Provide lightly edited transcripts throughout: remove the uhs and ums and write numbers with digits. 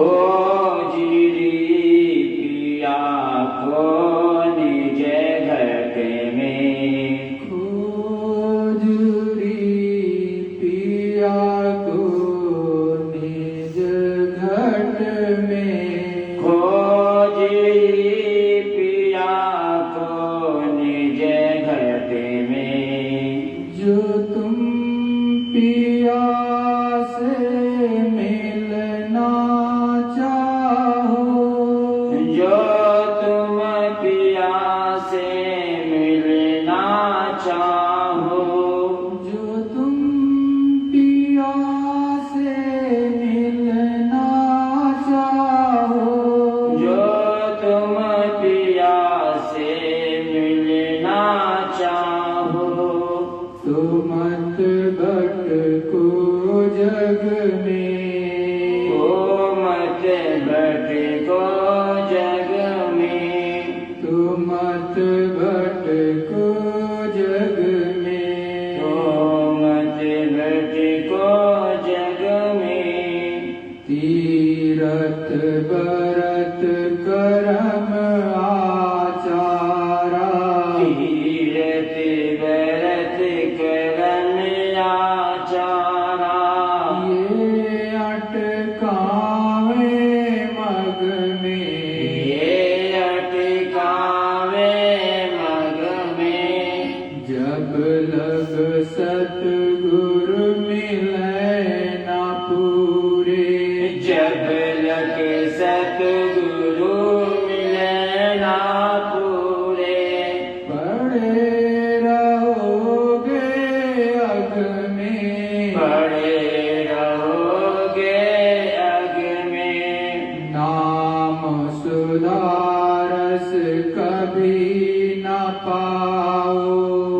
खोजरी पिया को निज घट में। खोजरी पिया को निज घट में। खोजरी पिया को निज घट में। जो तुम पिया से मिलना चाहो। जो तुम पिया से मिलना चाहो। जो तुम पिया से मिलना चाहो। जो तुम पिया से मिलना चाहो। तो मत भटको जग में। ओ मत भटको जग में। तो मत भटको जग में। ओ मत भटको जग में। तीरथ बरत करम आचारा। तीरथ बरत करम आचारा। ये अटकावे मग में। ये अटकावे मग में। जब लग सतगुरु मिले ना पूरे। जब लग सतगुरु मिले ना पूरे। पड़े रहोगे अग में। पड़े रहोगे अग में। नाम सुधारस कभी न पाओ।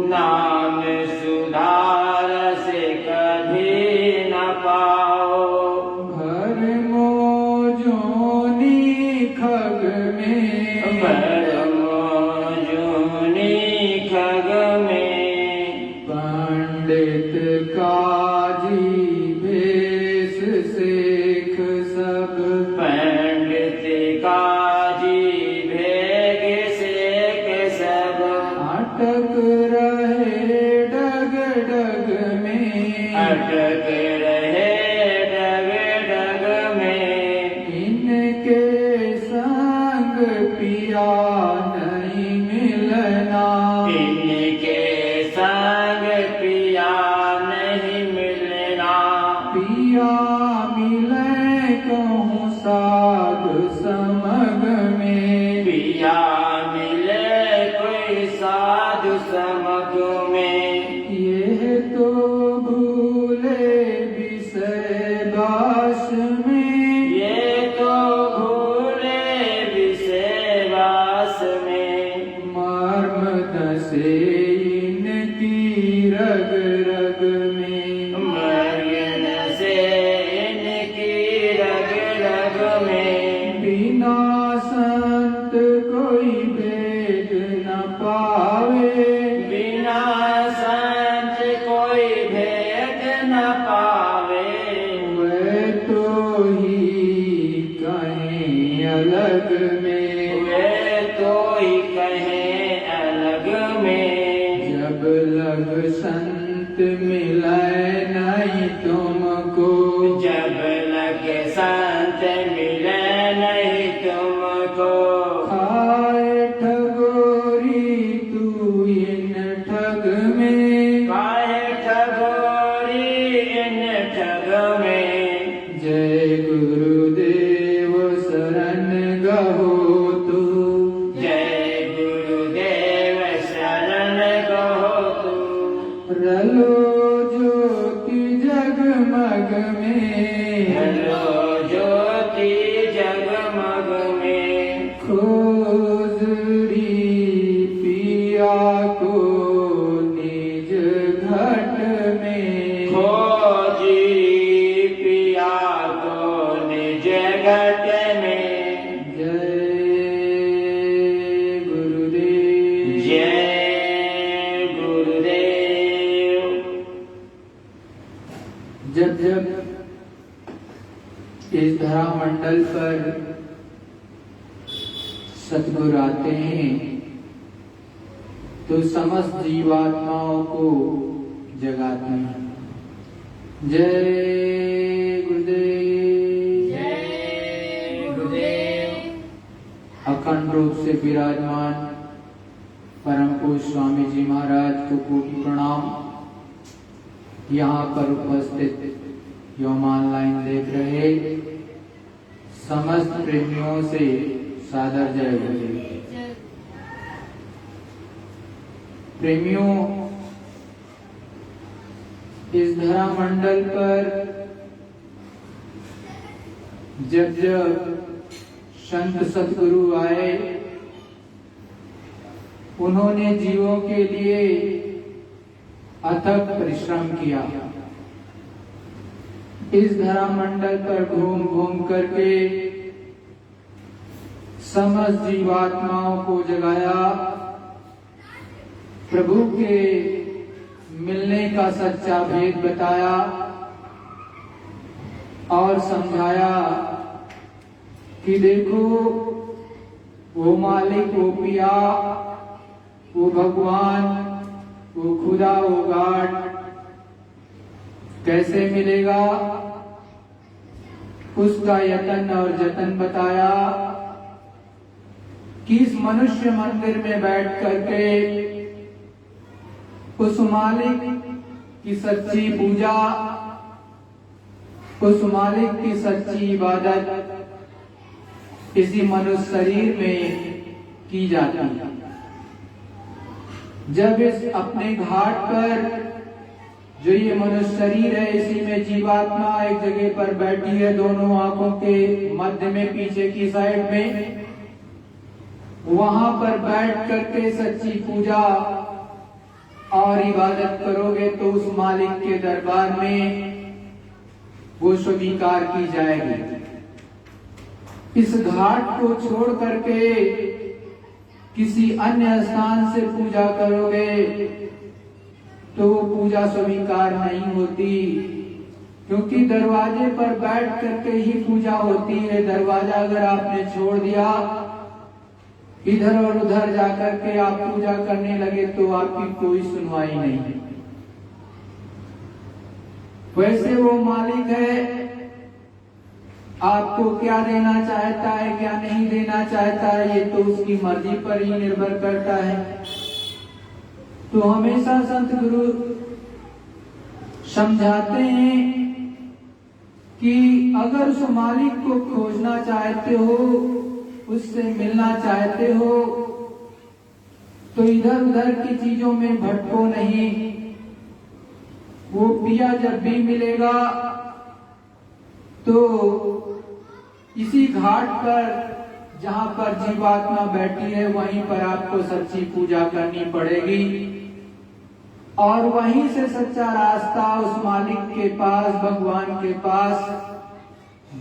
नाम सुधारस कभी न पाओ। भर मोजोनी खग में। परमो जूनी खग में। पंडित काजी भेष सेख सब। पंडित काजी भेग सेक सब। अटक रहे डग डग में। अटक रहे डग डग में। इनके संग पिया नहीं मिलना। इनके संग पिया नहीं मिलना। पिया मिले कहूँ साधु समग में। पिया मिले कोई साधु समग में। ये तो भूले विषय बास में। ये तो भूले विषय वास में। मर्म दसे इनकी रग रग में। मर्म से इनकी रग रग में। बिना संत कोई भेद न पावे। बिना संत कोई भेद न पावे। वे तो ही कहीं अलग में। वे तो ही कहें अलग में। जब लग संत मिले नहीं तुमको। जब लगे संत मिले नहीं तुमको। खाए ठगोरी तू इन ठग में। काहे ठगोरी इन ठग में। जय गुरुदेव शरण गहो तू। जय गुरुदेव शरण गहो तू। रलो ज्योति जगमग में। हलो ज्योति जगमग में। खोजरी पिया को निज घट में। खोजी पिया को निज घट में। जय गुरुदेव। जय गुरुदेव। जब जब इस धरा मंडल पर सतगुरु आते हैं तो समस्त जीवात्माओं को जगाते हैं। जय गुरुदेव। जय गुरुदेव। अखंड रूप से विराजमान परम पूज्य स्वामी जी महाराज को कोटि प्रणाम। यहाँ पर उपस्थित एवं ऑनलाइन देख रहे समस्त प्रेमियों से सादर जय गुरुदेव। प्रेमियों, इस धरा मंडल पर जब संत सतगुरु आए, उन्होंने जीवों के लिए अथक परिश्रम किया। इस धरा मंडल पर घूम घूम करके समस्त जीवात्माओं को जगाया, प्रभु के मिलने का सच्चा भेद बताया और समझाया कि देखो वो मालिक, वो पिया, वो भगवान, वो खुदा, वो गॉड कैसे मिलेगा, उसका यतन और जतन बताया कि इस मनुष्य मंदिर में बैठ करके उस मालिक की सच्ची पूजा, उस मालिक की सच्ची इबादत इसी मनुष्य शरीर में की जाती है। जब इस अपने घाट पर जो ये मनुष्य शरीर है, इसी में जीवात्मा एक जगह पर बैठी है, दोनों आंखों के मध्य में पीछे की साइड में, वहां पर बैठ करके सच्ची पूजा और इबादत करोगे तो उस मालिक के दरबार में वो स्वीकार की जाएगी। इस घाट को छोड़ करके किसी अन्य स्थान से पूजा करोगे तो वो पूजा स्वीकार नहीं होती, क्योंकि दरवाजे पर बैठ करके ही पूजा होती है। दरवाजा अगर आपने छोड़ दिया, इधर और उधर जाकर के आप पूजा करने लगे तो आपकी कोई सुनवाई नहीं। वैसे वो मालिक है, आपको क्या देना चाहता है, क्या नहीं देना चाहता है, ये तो उसकी मर्जी पर ही निर्भर करता है। तो हमेशा संत गुरु समझाते हैं कि अगर उस मालिक को खोजना चाहते हो, उससे मिलना चाहते हो, तो इधर उधर की चीजों में भटको नहीं। वो पिया जब भी मिलेगा तो इसी घाट पर जहां पर जीवात्मा बैठी है, वहीं पर आपको सच्ची पूजा करनी पड़ेगी और वहीं से सच्चा रास्ता उस मालिक के पास, भगवान के पास,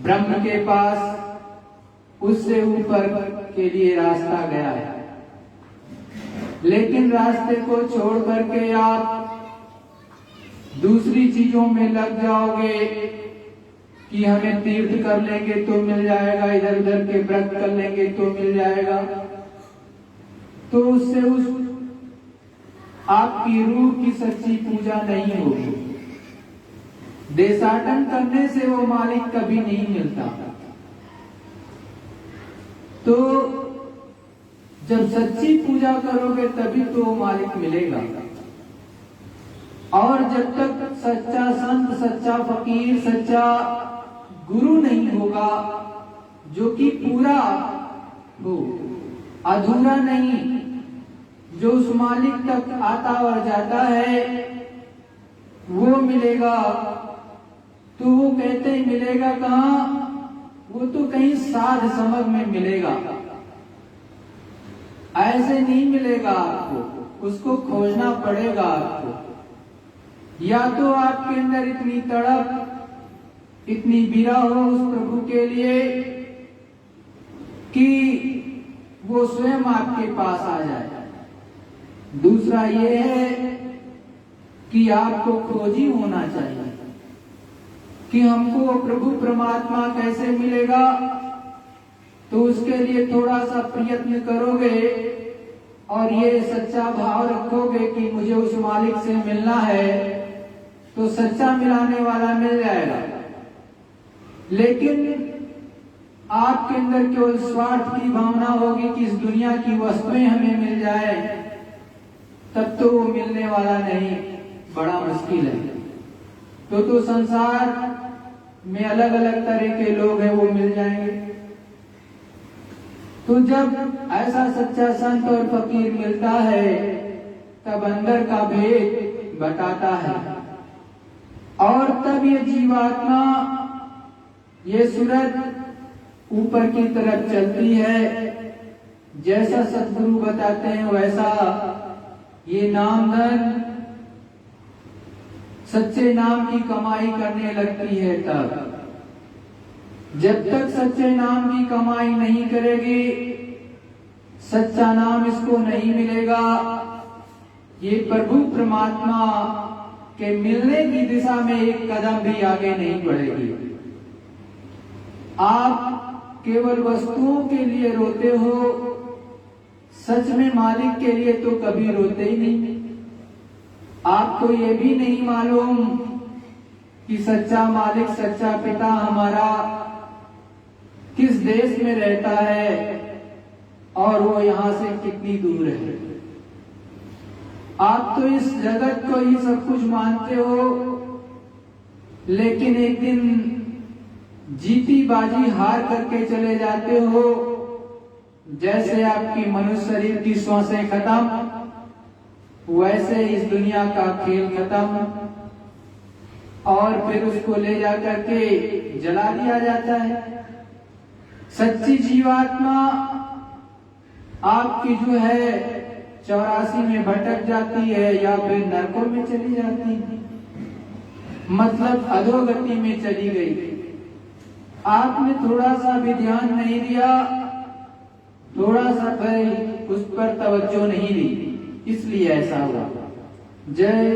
ब्रह्म के पास, उससे ऊपर के लिए रास्ता गया है। लेकिन रास्ते को छोड़ करके आप दूसरी चीजों में लग जाओगे कि हमें तीर्थ कर लेंगे तो मिल जाएगा, इधर उधर के व्रत कर लेंगे तो मिल जाएगा, तो उससे उस आपकी रूह की सच्ची पूजा नहीं होगी। देशाटन करने से वो मालिक कभी नहीं मिलता। तो जब सच्ची पूजा करोगे तभी तो वो मालिक मिलेगा। और जब तक सच्चा संत, सच्चा फकीर, सच्चा गुरु नहीं होगा जो कि पूरा हो, अधूरा नहीं, जो उस मालिक तक आता और जाता है, वो मिलेगा। तो वो कहते ही मिलेगा कहाँ? वो तो कहीं साध समझ में मिलेगा, ऐसे नहीं मिलेगा आपको, उसको खोजना पड़ेगा आपको। या तो आपके अंदर इतनी तड़प, इतनी बिरा हो उस प्रभु के लिए कि वो स्वयं आपके पास आ जाए। दूसरा ये है कि आपको खोजी होना चाहिए कि हमको प्रभु परमात्मा कैसे मिलेगा, तो उसके लिए थोड़ा सा प्रयत्न करोगे और ये सच्चा भाव रखोगे कि मुझे उस मालिक से मिलना है, तो सच्चा मिलाने वाला मिल जाएगा। लेकिन आपके अंदर केवल स्वार्थ की भावना होगी कि इस दुनिया की वस्तुएं हमें मिल जाए, तब तो वो मिलने वाला नहीं, बड़ा मुश्किल है। तो संसार में अलग अलग तरह के लोग हैं, वो मिल जाएंगे। तो जब ऐसा सच्चा संत और फकीर मिलता है, तब अंदर का भेद बताता है, और तब ये जीवात्मा, ये सूरत ऊपर की तरफ चलती है। जैसा सद्गुरु बताते हैं वैसा ये नामधन सच्चे नाम की कमाई करने लगती है। तब जब तक सच्चे नाम की कमाई नहीं करेगी, सच्चा नाम इसको नहीं मिलेगा, ये प्रभु परमात्मा के मिलने की दिशा में एक कदम भी आगे नहीं बढ़ेगी। आप केवल वस्तुओं के लिए रोते हो, सच में मालिक के लिए तो कभी रोते ही नहीं। आपको ये भी नहीं मालूम कि सच्चा मालिक, सच्चा पिता हमारा किस देश में रहता है और वो यहां से कितनी दूर है। आप तो इस जगत को ही सब कुछ मानते हो, लेकिन एक दिन जीती बाजी हार करके चले जाते हो। जैसे आपकी मनुष्य शरीर की श्वासें खत्म, वैसे इस दुनिया का खेल खत्म, और फिर उसको ले जा करके जला दिया जाता है। सच्ची जीवात्मा आपकी जो है 84 में भटक जाती है, या फिर नरकों में चली जाती है, मतलब अधोगति में चली गई। आपने थोड़ा सा भी ध्यान नहीं दिया, थोड़ा सा भाई उस पर तवज्जो नहीं दी, इसलिए ऐसा हुआ। जय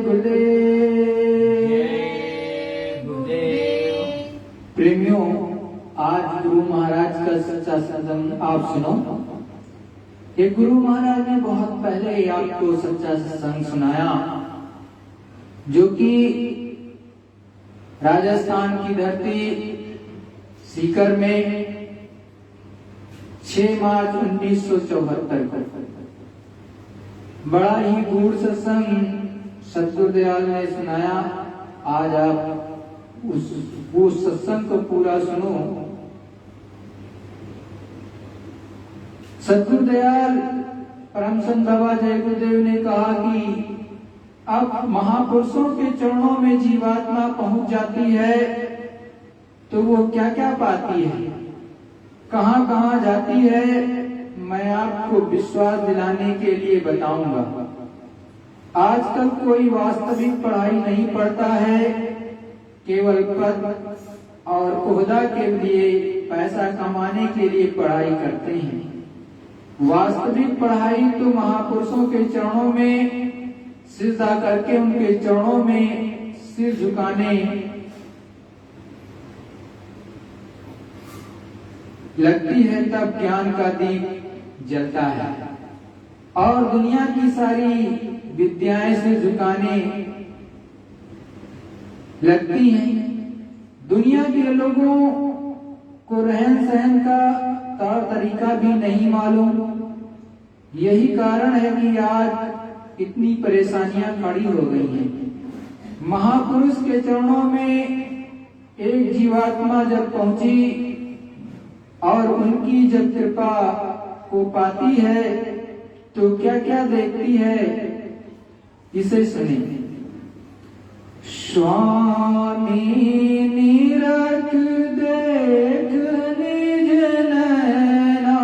गुरुदेव। जय गुरुदेव। प्रेमियों, आज गुरु महाराज का सच्चा सत्संग आप सुनो। ये गुरु महाराज ने बहुत पहले आपको सच्चा सत्संग सुनाया, जो कि राजस्थान की धरती सीकर में 6 मार्च 1974 को बड़ा ही गूढ़ सत्संग सतगुरुदयाल ने सुनाया। आज आप उस सत्संग को पूरा सुनो। सतगुरुदयाल परम संत बाबा जय गुरुदेव ने कहा कि अब महापुरुषों के चरणों में जीवात्मा पहुंच जाती है तो वो क्या क्या पाती है, कहां कहां जाती है, मैं आपको विश्वास दिलाने के लिए बताऊंगा। आजकल कोई वास्तविक पढ़ाई नहीं पढ़ता है, केवल पद और ओहदा के लिए, पैसा कमाने के लिए पढ़ाई करते हैं। वास्तविक पढ़ाई तो महापुरुषों के चरणों में सिजदा करके उनके चरणों में सिर झुकाने लगती है, तब ज्ञान का दीप जलता है और दुनिया की सारी विद्याएं सिर झुकाने लगती हैं। दुनिया के लोगों को रहन सहन का तौर तरीका भी नहीं मालूम। यही कारण है कि आज इतनी परेशानियां खड़ी हो गई हैं। महापुरुष के चरणों में एक जीवात्मा जब पहुंची और उनकी जब कृपा को पाती है तो क्या क्या देखती है, इसे सुनिए। स्वामी निरख देख निज नैना,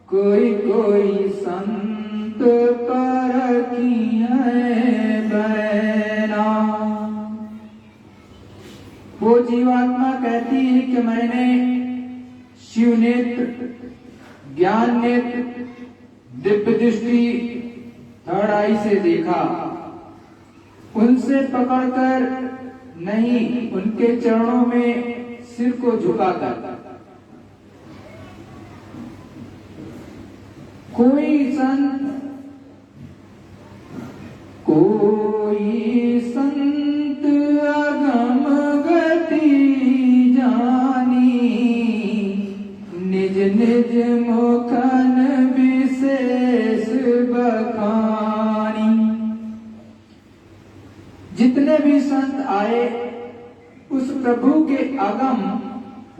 कोई कोई संत परखी है बैना। वो जीवात्मा कहती है कि मैंने शिव नेत्र, ज्ञान नेत्र, दिव्य दृष्टि, थर्ड आई से देखा, उनसे पकड़कर नहीं, उनके चरणों में सिर को झुकाकर। कोई संत अगम गति जानी, निज निज मुखन विशेष बखानी। जितने भी संत आए उस प्रभु के अगम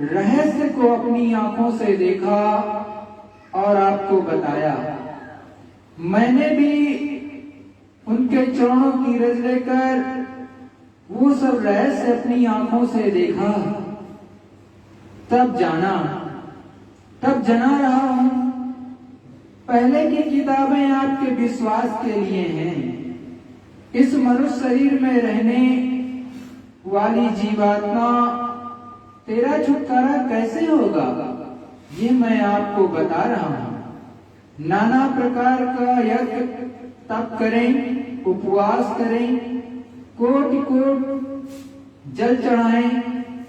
रहस्य को अपनी आंखों से देखा और आपको बताया। मैंने भी उनके चरणों की रज लेकर वो सब रहस्य अपनी आंखों से देखा, तब जना रहा हूं। पहले की किताबें आपके विश्वास के लिए हैं। इस मनुष्य शरीर में रहने वाली जीवात्मा तेरा छुटकारा कैसे होगा, ये मैं आपको बता रहा हूं। नाना प्रकार का यज्ञ तप करें, उपवास करें, कोटि जल चढ़ाएं,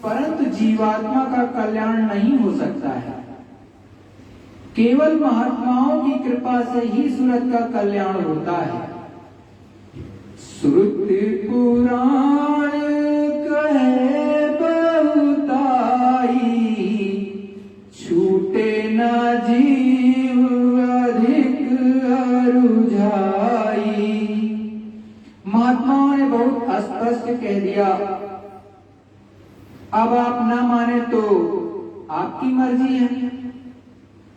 परंतु जीवात्मा का कल्याण नहीं हो सकता है। केवल महात्माओं की कृपा से ही सुरत का कल्याण होता है। श्रुति पुराण कहे बहुताई, छूटे न जीव अधिक अरुझाई। महात्माओं ने बहुत स्पष्ट कह दिया। अब आप ना माने तो आपकी मर्जी है,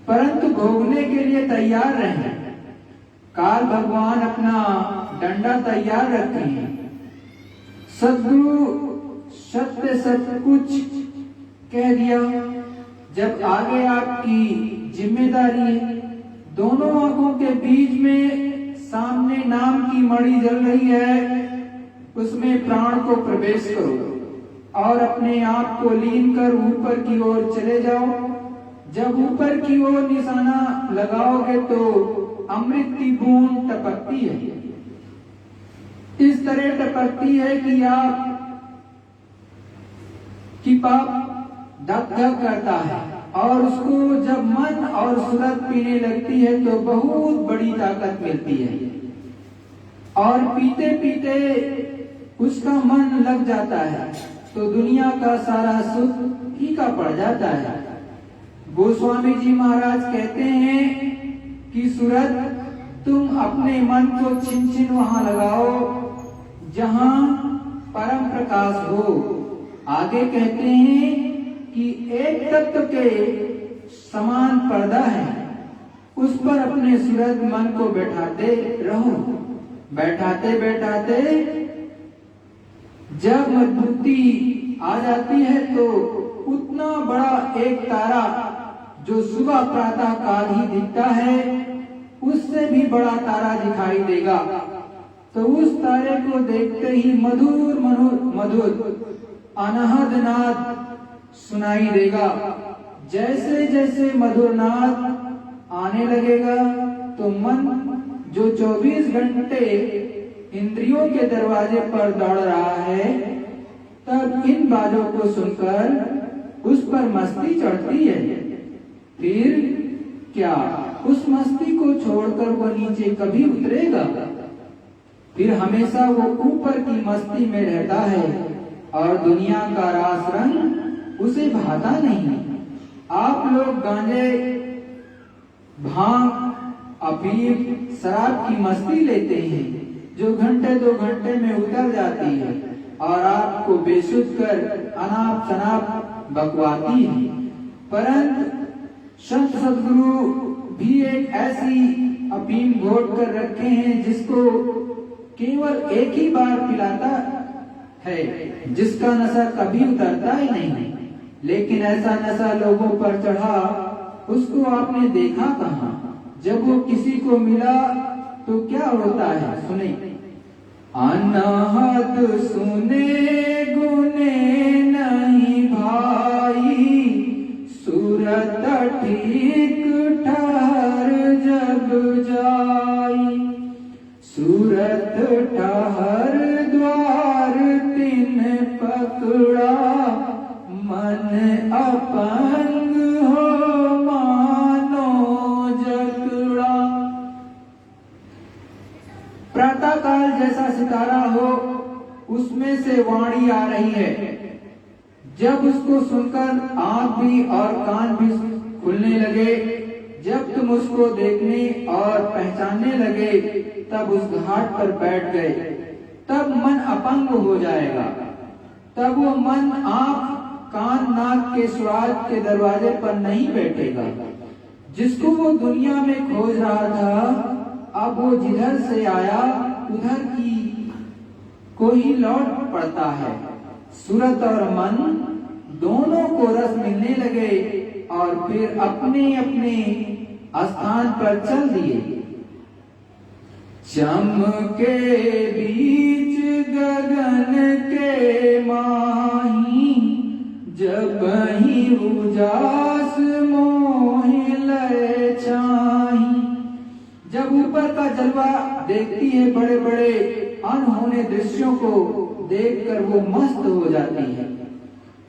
परंतु भोगने के लिए तैयार रहें। काल भगवान अपना डंडा तैयार रखे हैं। सद्गुरु सत्य सब कुछ कह दिया। जब आगे आपकी जिम्मेदारी है, दोनों आंखों के बीच में सामने नाम की मणि जल रही है, उसमें प्राण को प्रवेश करो और अपने आप को लीन कर ऊपर की ओर चले जाओ। जब ऊपर की ओर निशाना लगाओगे तो अमृत की बूंद टपकती है। इस तरह टपकती है कि आप की पाप धक धक करता है, और उसको जब मन और सूरत पीने लगती है तो बहुत बड़ी ताकत मिलती है, और पीते पीते उसका मन लग जाता है तो दुनिया का सारा सुख फीका पड़ जाता है। गोस्वामी जी महाराज कहते हैं कि सूरत, तुम अपने मन को छिन छिन वहां लगाओ जहां परम प्रकाश हो। आगे कहते हैं कि एक तत्व के समान पर्दा है, उस पर अपने सूरत मन को बैठाते रहो। बैठाते बैठाते जब मजबूती आ जाती है तो उतना बड़ा एक तारा जो सुबह प्रातः काल ही दिखता है, उससे भी बड़ा तारा दिखाई देगा। तो उस तारे को देखते ही मधुर मधुर अनहद नाद सुनाई देगा। जैसे जैसे मधुर नाद आने लगेगा तो मन जो 24 घंटे इंद्रियों के दरवाजे पर दौड़ रहा है, तब इन बाजों को सुनकर उस पर मस्ती चढ़ती है। फिर क्या उस मस्ती को छोड़कर वो नीचे कभी उतरेगा? फिर हमेशा वो ऊपर की मस्ती में रहता है और दुनिया का रास रंग उसे भाता नहीं। आप लोग गांजे, भांग, अफीम, शराब की मस्ती लेते हैं जो घंटे 2 घंटे में उतर जाती है और आपको बेसुध कर अनाप शनाप बकवाती है। परंतु संत सद्गुरु भी एक ऐसी अफीम घोट कर रखे हैं जिसको केवल एक ही बार पिलाता है, जिसका नशा कभी उतरता ही नहीं। लेकिन ऐसा नशा लोगों पर चढ़ा, उसको आपने देखा कहाँ? जब वो किसी को मिला तो क्या होता है, सुने। अनाहत सुने गुने नहीं भाई, सूरत ठीक ठहर जब जाई। सूरत ठहर द्वार तिन पकड़ा, मन अपंग हो मानो जकड़ा। प्रातःकाल जैसा सितारा हो उसमें से वाणी आ रही है। जब उसको सुनकर आंख भी और कान भी खुलने लगे, जब तुम उसको देखने और पहचानने लगे तब उस घाट पर बैठ गए। तब मन अपंग हो जाएगा। तब वो मन आंख कान नाक के स्वाद के दरवाजे पर नहीं बैठेगा। जिसको वो दुनिया में खोज रहा था, अब वो जिधर से आया उधर की को ही लौट पड़ता है। सूरत और मन दोनों को रस मिलने लगे और फिर अपने अपने स्थान पर चल दिए। चमके बीच गगन के माही, जब ही उजास मोहि लय छाही। जब ऊपर का जलवा देखती है, बड़े बड़े अनहोने दृश्यों को देखकर वो मस्त हो जाती है।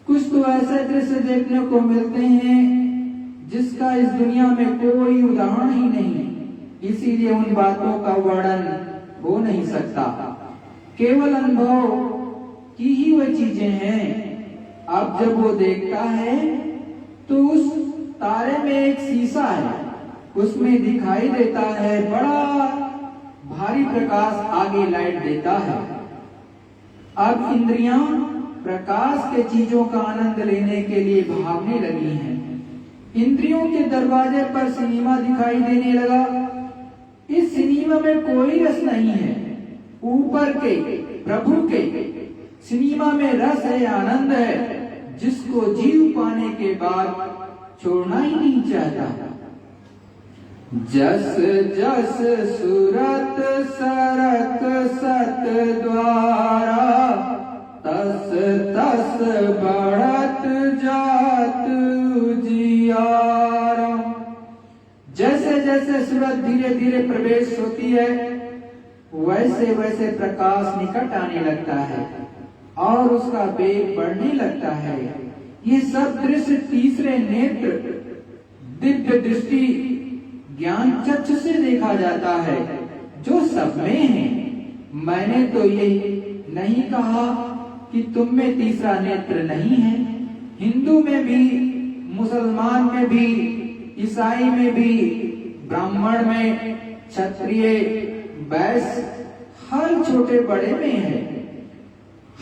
कुछ तो ऐसे दृश्य देखने को मिलते हैं जिसका इस दुनिया में कोई उदाहरण ही नहीं, इसीलिए उन बातों का वर्णन हो नहीं सकता। केवल अनुभव की ही वह चीजें हैं। अब जब वो देखता है तो उस तारे में एक शीशा है, उसमें दिखाई देता है बड़ा भारी प्रकाश आगे लाइट देता है। अब इंद्रियां प्रकाश के चीजों का आनंद लेने के लिए भागने लगी हैं। इंद्रियों के दरवाजे पर सिनेमा दिखाई देने लगा। इस सिनेमा में कोई रस नहीं है, ऊपर के प्रभु के सिनेमा में रस है, आनंद है, जिसको जीव पाने के बाद छोड़ना ही नहीं चाहता। जस जस सुरत सरक सत द्वारा, तस तस बढ़त जात उजियारा। जैसे जैसे सूरत धीरे धीरे प्रवेश होती है, वैसे वैसे प्रकाश निकट आने लगता है और उसका वेग बढ़ने लगता है। ये सब दृश्य तीसरे नेत्र दिव्य दृष्टि ज्ञान चक्षु से देखा जाता है, जो सब में है। मैंने तो ये नहीं कहा कि तुम में तीसरा नेत्र नहीं है। हिंदू में भी, मुसलमान में भी, ईसाई में भी, ब्राह्मण में, क्षत्रिय, वैश्य, हर छोटे बड़े में है।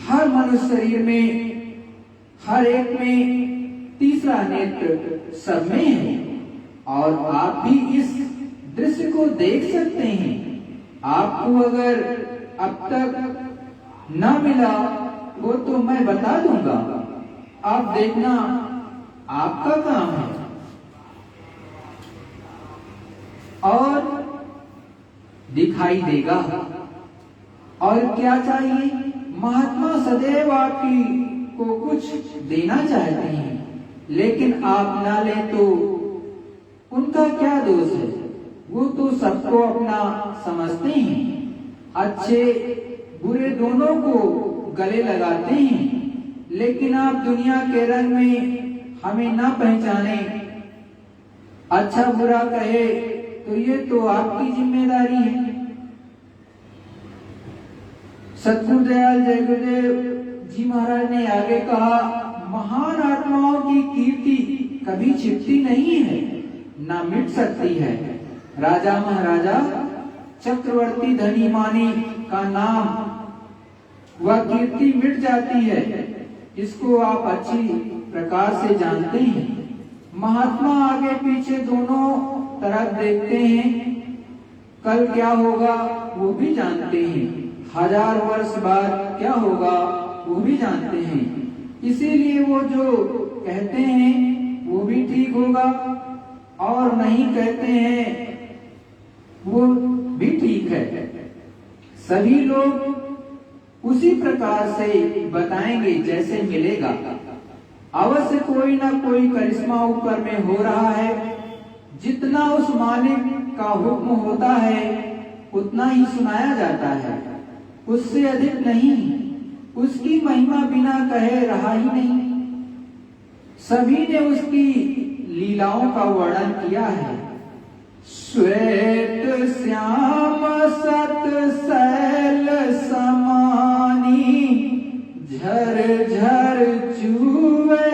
हर मनुष्य शरीर में, हर एक में तीसरा नेत्र सब में है। और आप भी इस दृश्य को देख सकते हैं। आपको अगर अब तक न मिला वो तो मैं बता दूंगा, आप देखना, आपका काम है। और दिखाई देगा। और क्या चाहिए? महात्मा सदैव आपकी को कुछ देना चाहते हैं, लेकिन आप ना ले तो उनका क्या दोष है? वो तो सबको अपना समझते हैं, अच्छे बुरे दोनों को गले लगाते हैं। लेकिन आप दुनिया के रंग में हमें ना पहचाने, अच्छा बुरा कहे तो ये तो आपकी जिम्मेदारी है। सतगुरुदयाल जय गुरुदेव जी महाराज ने आगे कहा, महान आत्माओं की कीर्ति कभी छिपती नहीं है, ना मिट सकती है। राजा महाराजा, चक्रवर्ती, धनी मानी का नाम वह कीर्ति मिट जाती है, इसको आप अच्छी प्रकार से जानते हैं। महात्मा आगे पीछे दोनों तरफ देखते हैं, कल क्या होगा वो भी जानते हैं, 1000 वर्ष बाद क्या होगा वो भी जानते हैं। इसीलिए वो जो कहते हैं वो भी ठीक होगा और नहीं कहते हैं वो भी ठीक है। सभी लोग उसी प्रकार से बताएंगे जैसे मिलेगा। अवश्य कोई ना कोई करिश्मा ऊपर में हो रहा है। जितना उस मालिक का हुक्म होता है उतना ही सुनाया जाता है, उससे अधिक नहीं। उसकी महिमा बिना कहे रहा ही नहीं। सभी ने उसकी लीलाओं का वर्णन किया है। श्वेत श्याम सत सैल समानी, झर झर चूवे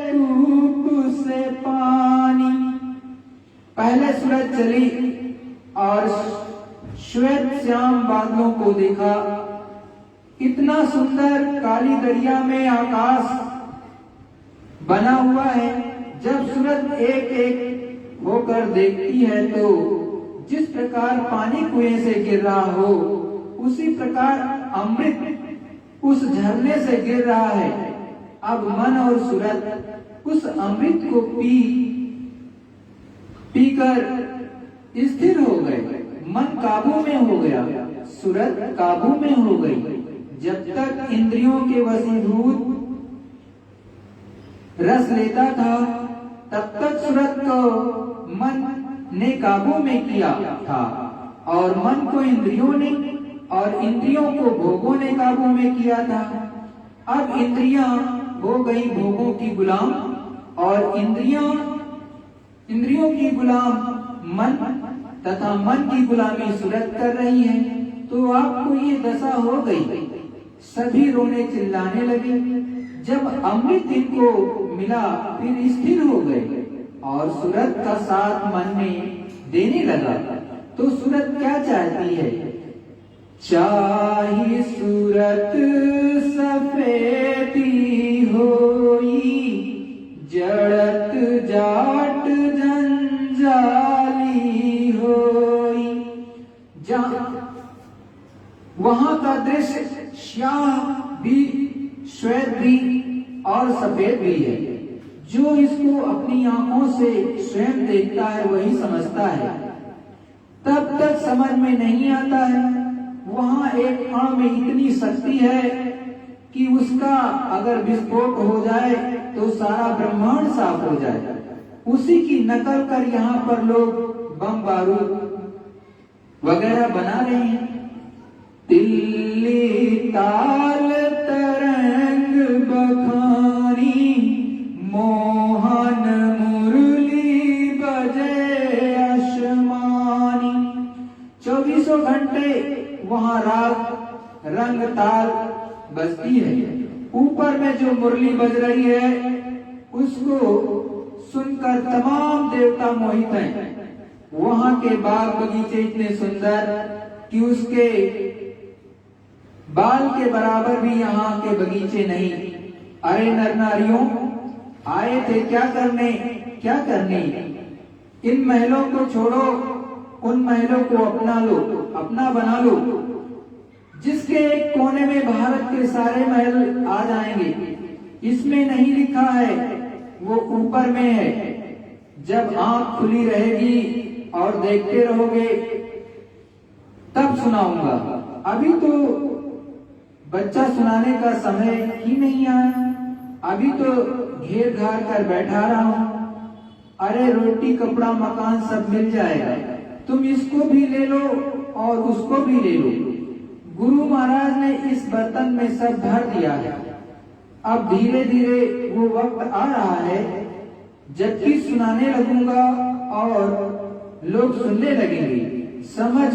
कूप से पानी। पहले सूरज चली और श्वेत श्याम बादलों को देखा। इतना सुंदर काली दरिया में आकाश बना हुआ है। जब सूरज एक एक होकर देखती है तो जिस प्रकार पानी कुएं से गिर रहा हो, उसी प्रकार अमृत उस झरने से गिर रहा है। अब मन और सूरज उस अमृत को पीकर स्थिर हो गए। मन काबू में हो गया, सूरज काबू में हो गई। जब तक इंद्रियों के वशीभूत रस लेता था, तब तक सूरज को मन ने काबू में किया था, और मन को इंद्रियों ने और इंद्रियों को भोगों ने काबू में किया था। अब इंद्रियां हो गई भोगों की गुलाम, और इंद्रियों की गुलाम मन तथा मन की गुलामी सूरज कर रही है। तो आपको ये दशा हो गई। सभी रोने चिल्लाने लगे। जब अमृत इनको मिला फिर स्थिर हो गए और सूरज का साथ मन में देने लगा। तो सूरज क्या चाहती है? चाही सूरत सफेदी होई, जड़त जाट जंजाली होई। वहां का दृश्य श्याम भी, श्वेत भी और सफेद भी है। जो इसको अपनी आंखों से स्वयं देखता है वही समझता है, तब तक समझ में नहीं आता है। वहां एक कण में इतनी शक्ति है कि उसका अगर विस्फोट हो जाए तो सारा ब्रह्मांड साफ हो जाए। उसी की नकल कर यहाँ पर लोग बम बारूद वगैरह बना रहे हैं। तिल्ली ताल तरंग बखानी, मोहन मुरली बजे आसमानी। 24 घंटे वहां राग रंग ताल बजती है। ऊपर में जो मुरली बज रही है उसको सुनकर तमाम देवता मोहित हैं। वहां के बाग बगीचे इतने सुंदर कि उसके बाल के बराबर भी यहाँ के बगीचे नहीं। अरे नर नारियों, आए थे क्या करने? इन महलों को छोड़ो, उन महलों को अपना लो, अपना बना लो, जिसके एक कोने में भारत के सारे महल आ जाएंगे। इसमें नहीं लिखा है, वो ऊपर में है। जब आंख खुली रहेगी और देखते रहोगे तब सुनाऊंगा। अभी तो बच्चा सुनाने का समय ही नहीं आया। अभी तो घेर घार कर बैठा रहा हूं। अरे रोटी कपड़ा मकान सब मिल जाएगा, तुम इसको भी ले लो और उसको भी ले लो। गुरु महाराज ने इस बर्तन में सब भर दिया है। अब धीरे धीरे वो वक्त आ रहा है जबकि सुनाने लगूंगा और लोग सुनने लगेंगे। समझ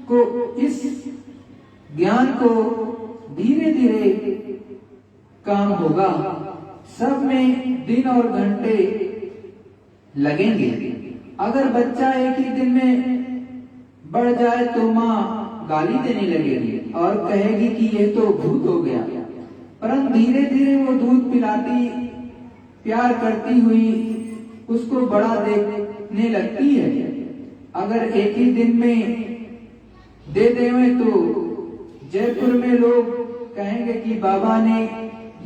को, इस ज्ञान को धीरे धीरे काम होगा। सब में दिन और घंटे लगेंगे। अगर बच्चा एक ही दिन में बढ़ जाए तो माँ गाली देने लगेगी और कहेगी कि ये तो भूत हो गया। परंतु धीरे धीरे वो दूध पिलाती, प्यार करती हुई उसको बड़ा देखने लगती है। अगर एक ही दिन में दे देवे तो जयपुर में लोग कहेंगे कि बाबा ने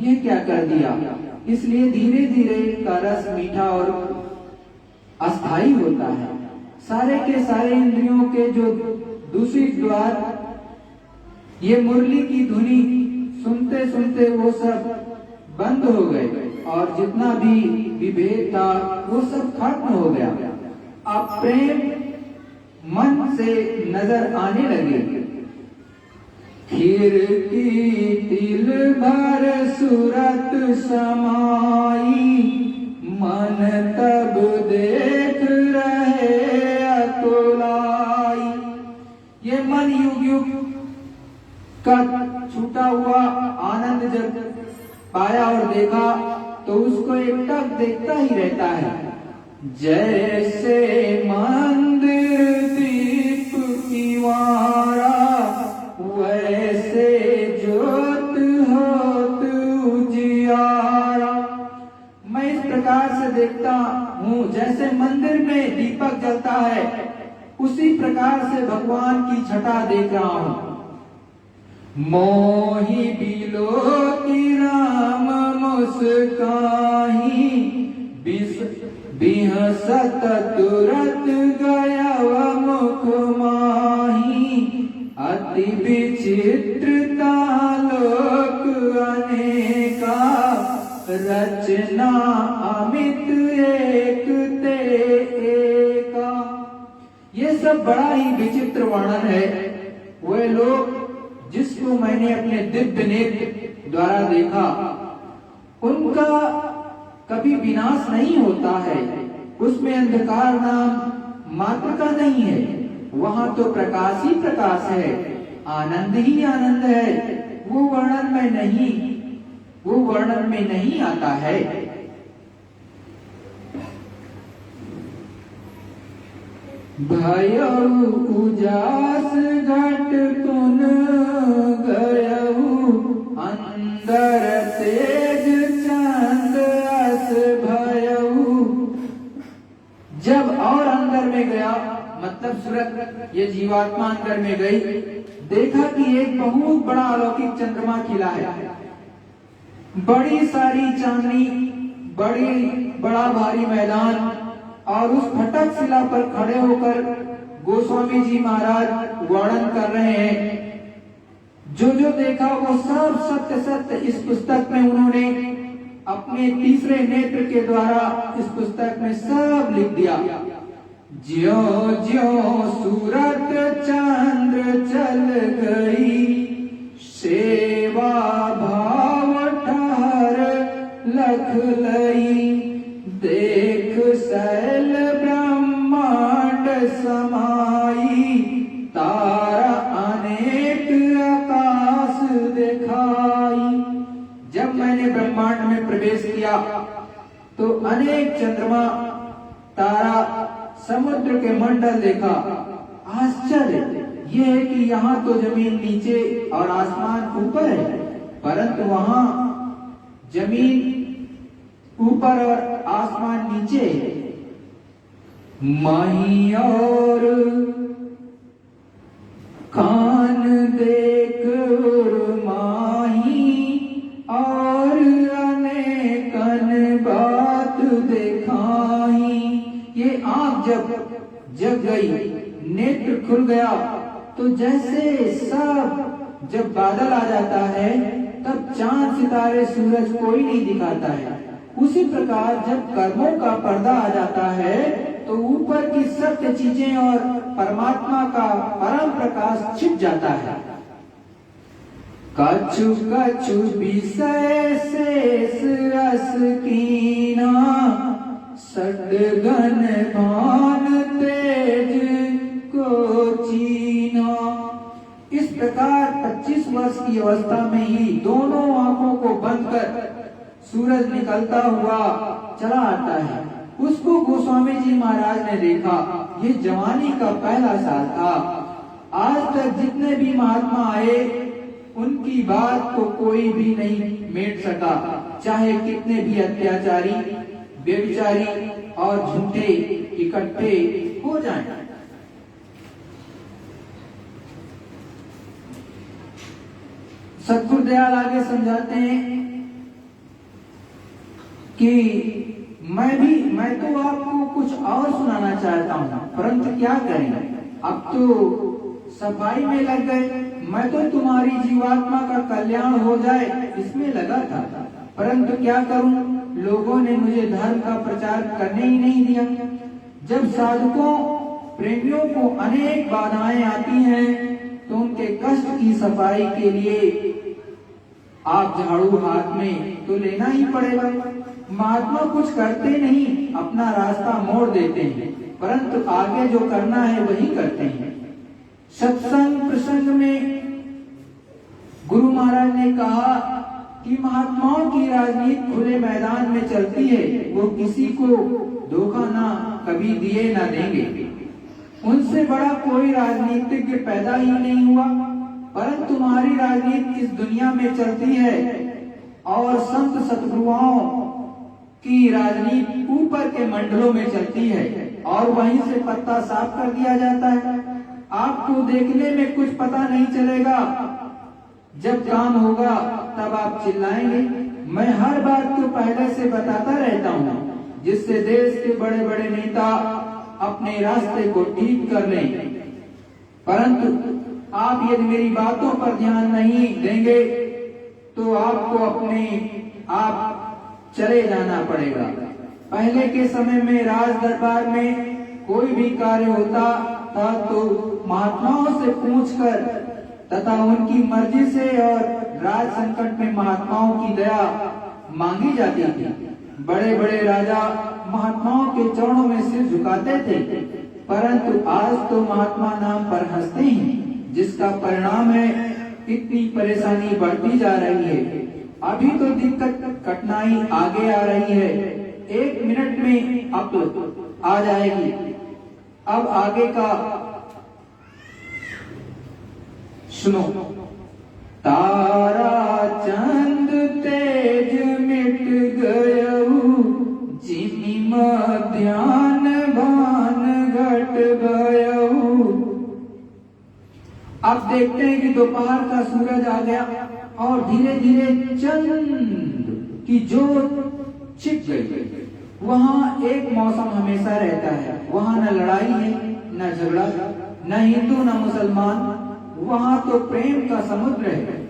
ये क्या कर दिया। इसलिए धीरे धीरे का रस मीठा और अस्थाई होता है। सारे के सारे इंद्रियों के जो दूषित द्वार, ये मुरली की धुनी सुनते सुनते वो सब बंद हो गए और जितना भी विभेद था वो सब खत्म हो गया। अब प्रेम मन से नजर आने लगे। खिड़की तिल भर सूरत समाई, मन तब देख रहे अतुलाई। ये मन युग युग का छूटा हुआ आनंद जब पाया और देखा तो उसको एकटक देखता ही रहता है। जैसे मंदिर दीप की वारा, वैसे ज्योत होत उजियारा। मैं इस प्रकार से देखता हूँ जैसे मंदिर में दीपक जलता है, उसी प्रकार से भगवान की छटा देख रहा हूँ। मोहि बिलो की राम मुस्काही, बिहसत तुरत गया मुख माही। अति विचित्रता लोक अनेका, रचना अमित एक ते एका। ये सब बड़ा ही विचित्र वर्णन है। वे लोग जिसको मैंने अपने दिव्य नेत्र द्वारा देखा, उनका कभी विनाश नहीं होता है। उसमें अंधकार नाम मात्र का नहीं है, वहां तो प्रकाश ही प्रकाश है, आनंद ही आनंद है। वो वर्णन में नहीं आता है। भयउ उजास घट पुन गयउ, अंदर तेज चंद अस भयउ। जब और अंदर में गया, मतलब सूरत ये जीवात्मा अंदर में गई, देखा कि एक बहुत बड़ा अलौकिक चंद्रमा खिला है। बड़ी सारी चांदनी, बड़ा भारी मैदान, और उस फटक शिला पर खड़े होकर गोस्वामी जी महाराज वर्णन कर रहे हैं। जो जो देखा वो सब सत्य सत्य इस पुस्तक में उन्होंने अपने तीसरे नेत्र के द्वारा इस पुस्तक में सब लिख दिया। ज्यों ज्यों सूरत चंद्र चल गई, सेवा भाव ठहर लख लई। देख शैल ब्रह्मांड समाई, तारा अनेक आकाश दिखाई। जब मैंने ब्रह्मांड में प्रवेश किया तो अनेक चंद्रमा, तारा, समुद्र के मंडल देखा। आश्चर्य यह है कि यहाँ तो जमीन नीचे और आसमान ऊपर है, परंतु वहां जमीन ऊपर और आसमान नीचे। माही और कान देख माही, और अनेकन बात दिखाई। ये आंख जब जग गई, नेत्र खुल गया, तो जैसे सब जब बादल आ जाता है तब चांद सितारे सूरज कोई नहीं दिखाता है, उसी प्रकार जब कर्मों का पर्दा आ जाता है तो ऊपर की सत्य चीजें और परमात्मा का परम प्रकाश छिप जाता है। कछु कछु विषय शेष रस कीना, सदगन भान तेज को चीना। इस प्रकार 25 वर्ष की अवस्था में ही दोनों आंखों को बंद कर सूरज निकलता हुआ चला आता है। उसको गोस्वामी जी महाराज ने देखा। ये जवानी का पहला साल था। आज तक जितने भी महात्मा आए, उनकी बात को कोई भी नहीं मेट सका, चाहे कितने भी अत्याचारी, व्यभिचारी और झूठे इकट्ठे हो जाएं। सतगुरुदयाल आगे समझाते हैं कि मैं तो आपको कुछ और सुनाना चाहता हूँ, परंतु क्या करें, अब तो सफाई में लग गए। मैं तो तुम्हारी जीवात्मा का कल्याण हो जाए इसमें लगा था, परंतु क्या करूं, लोगों ने मुझे धर्म का प्रचार करने ही नहीं दिया। जब साधकों प्रेमियों को अनेक बाधाएं आती हैं तो उनके कष्ट की सफाई के लिए आप झाड़ू हाथ में तो लेना ही पड़ेगा। महात्मा कुछ करते नहीं, अपना रास्ता मोड़ देते हैं, परंतु आगे जो करना है वही करते हैं। सत्संग प्रसंग में गुरु महाराज ने कहा कि महात्माओं की राजनीति खुले मैदान में चलती है, वो किसी को धोखा ना कभी दिए ना देंगे। उनसे बड़ा कोई राजनीतिज्ञ पैदा ही नहीं हुआ, परंतु तुम्हारी राजनीति इस दुनिया में चलती है और संत सतगुरुओं की राजनीति ऊपर के मंडलों में चलती है और वहीं से पत्ता साफ कर दिया जाता है। आपको देखने में कुछ पता नहीं चलेगा, जब काम होगा तब आप चिल्लाएंगे। मैं हर बात को पहले से बताता रहता हूँ, जिससे देश के बड़े बड़े नेता अपने रास्ते को ठीक कर लें। परंतु आप यदि मेरी बातों पर ध्यान नहीं देंगे तो आपको अपने आप चले जाना पड़ेगा। पहले के समय में राज दरबार में कोई भी कार्य होता था तो महात्माओं से पूछकर तथा उनकी मर्जी से और राज संकट में महात्माओं की दया मांगी जाती थी। बड़े बड़े राजा महात्माओं के चरणों में सिर झुकाते थे, परंतु आज तो महात्मा नाम पर हंसते हैं, जिसका परिणाम है इतनी परेशानी बढ़ती जा रही है। अभी तो दिक्कत कठिनाई आगे आ रही है, 1 मिनट में अब आ जाएगी। अब आगे का सुनो। तारा चंद तेज मिट गयऊ, जिमी मध्यान भान घट गयऊ। अब देखते हैं कि दोपहर का सूरज आ गया और धीरे धीरे चंद की जोत छिप गई। वहाँ एक मौसम हमेशा रहता है, वहाँ न लड़ाई है, न झगड़ा, न हिंदू न मुसलमान, वहाँ तो प्रेम का समुद्र है।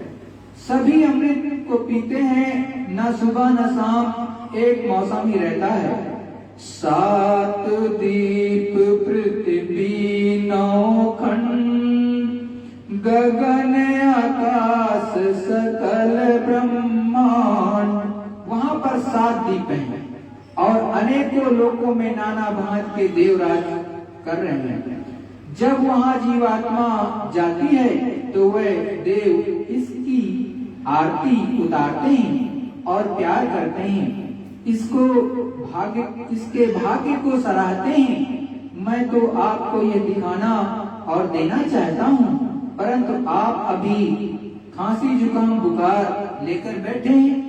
सभी अमृत को पीते हैं, न सुबह न शाम, एक मौसम ही रहता है। 7 दीप पृथ्वी 9 खंड, गगन आकाश सकल ब्रह्मांड। वहाँ पर 7 दीप हैं और अनेकों लोकों में नाना भांत के देवराज कर रहे हैं। जब वहाँ जीवात्मा जाती है तो वह देव इसकी आरती उतारते हैं और प्यार करते हैं, इसके भाग्य को सराहते हैं। मैं तो आपको ये दिखाना और देना चाहता हूँ, परंतु आप अभी खांसी जुकाम बुखार लेकर बैठे हैं।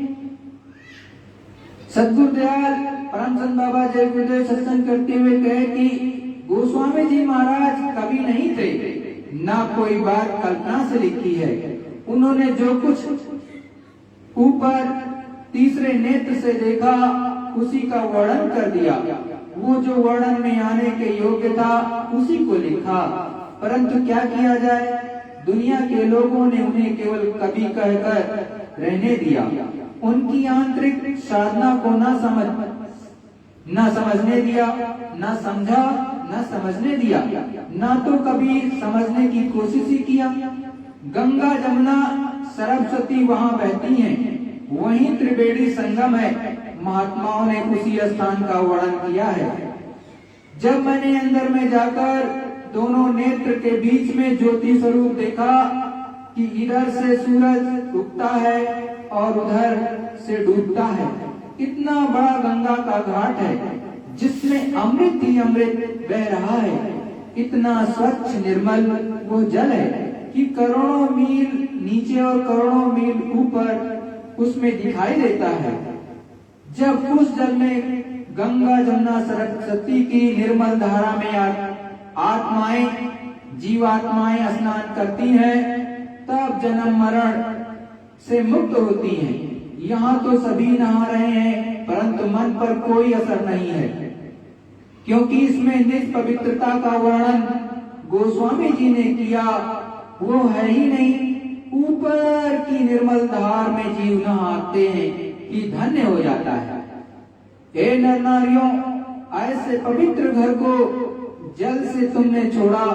सद्गुरुदयाल परमचंद बाबा जय गुरुदेव सत्संग करते हुए कहे कि गोस्वामी जी महाराज कभी नहीं थे, ना कोई बात कल्पना से लिखी है। उन्होंने जो कुछ ऊपर तीसरे नेत्र से देखा उसी का वर्णन कर दिया। वो जो वर्णन में आने के योग्य था उसी को लिखा, परंतु क्या किया जाए, दुनिया के लोगों ने उन्हें केवल कवि कहकर रहने दिया। उनकी आंतरिक साधना को न समझने दिया, न समझा, न समझने दिया, न तो कभी समझने की कोशिश ही किया। गंगा जमुना सरस्वती वहाँ बहती हैं, वहीं त्रिवेणी संगम है। महात्माओं ने उसी स्थान का वर्णन किया है। जब मैंने अंदर में जाकर दोनों नेत्र के बीच में ज्योति स्वरूप देखा कि इधर से सूरज उगता है और उधर से डूबता है, इतना बड़ा गंगा का घाट है जिसमें अमृत ही अमृत बह रहा है। इतना स्वच्छ निर्मल वो जल है कि करोड़ों मील नीचे और करोड़ों मील ऊपर उसमें दिखाई देता है। जब उस जल में गंगा जमुना सरस्वती की निर्मल धारा में आत्माएं जीवात्माएं स्नान करती हैं, तब जन्म मरण से मुक्त होती हैं। यहाँ तो सभी नहा रहे हैं, परंतु मन पर कोई असर नहीं है, क्योंकि इसमें निज पवित्रता का वर्णन गोस्वामी जी ने किया। वो है ही नहीं, ऊपर की निर्मल धार में जीव नहाते हैं कि धन्य हो जाता है। हे नर नारियों, ऐसे पवित्र घर को जल से तुमने छोड़ा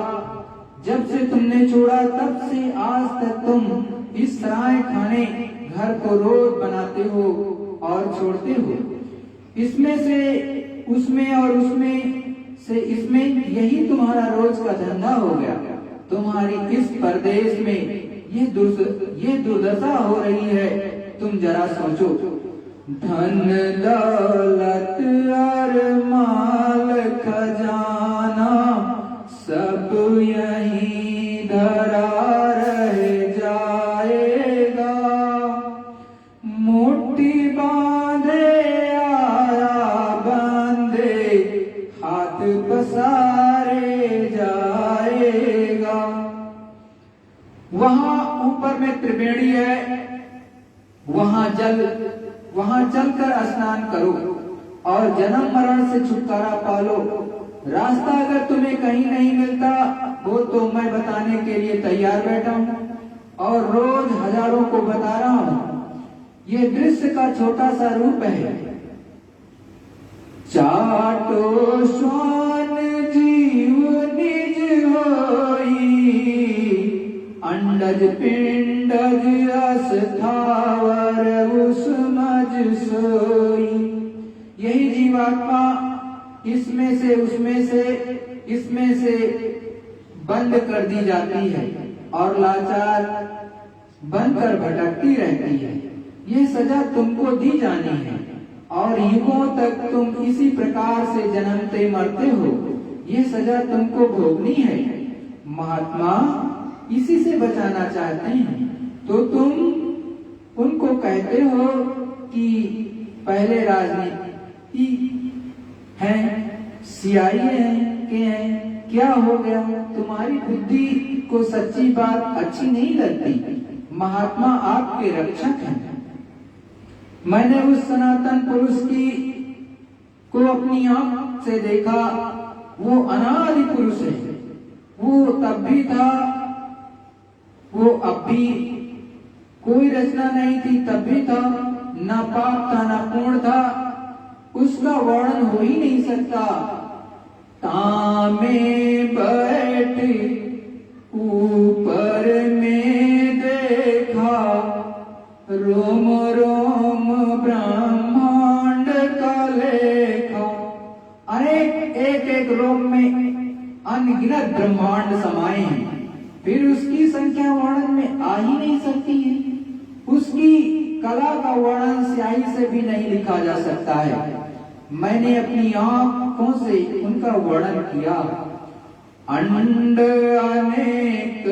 जब से तुमने छोड़ा तब से आज तक तुम इस सराय खाने घर को रोज बनाते हो और छोड़ते हो। इसमें से उसमें और उसमें से इसमें, यही तुम्हारा रोज का धंधा हो गया। तुम्हारी इस परदेश में ये दुर्दशा हो रही है, तुम जरा सोचो। धन दौलत और माल खजाना सब यहीं धरा रह जाएगा। मुट्ठी बांधे आया बांधे हाथ पसारे जाएगा। वहां ऊपर में त्रिवेणी है, वहां चलकर स्नान करो और जन्म मरण से छुटकारा पालो। रास्ता अगर तुम्हें कहीं नहीं मिलता वो तो मैं बताने के लिए तैयार बैठा हूँ और रोज हजारों को बता रहा हूँ। ये दृश्य का छोटा सा रूप है। चाटो स्वान जीव निज होई, अंडज पिंडज अस्थावर उसमज सोई। यही जीवात्मा इसमें से उसमें से इसमें से बंद कर दी जाती है और लाचार बनकर भटकती रहती है। ये सजा तुमको दी जानी है और युगों तक तुम इसी प्रकार से जन्मते मरते हो। ये सजा तुमको भोगनी है। महात्मा इसी से बचाना चाहते हैं तो तुम उनको कहते हो कि पहले राजनीति है, सियाही है के हैं। क्या हो गया? तुम्हारी बुद्धि को सच्ची बात अच्छी नहीं लगती। महात्मा आपके रक्षक हैं। मैंने उस सनातन पुरुष को अपनी आंख से देखा। वो अनादि पुरुष है। वो तब भी था, वो अब भी। कोई रचना नहीं थी तब भी था, ना पाप था ना पूर्ण था। उसका वर्णन हो ही नहीं सकता। तामे बैठ ऊपर में देखा, रोम रोम ब्रह्मांड का लेखा। अरे एक एक रोम में अनगिनत ब्रह्मांड समाये हैं, फिर उसकी संख्या वर्णन में आ ही नहीं सकती है। उसकी कला का वर्णन स्याही से भी नहीं लिखा जा सकता है। मैंने अपनी आंखों से उनका वर्णन किया। अंड अनेक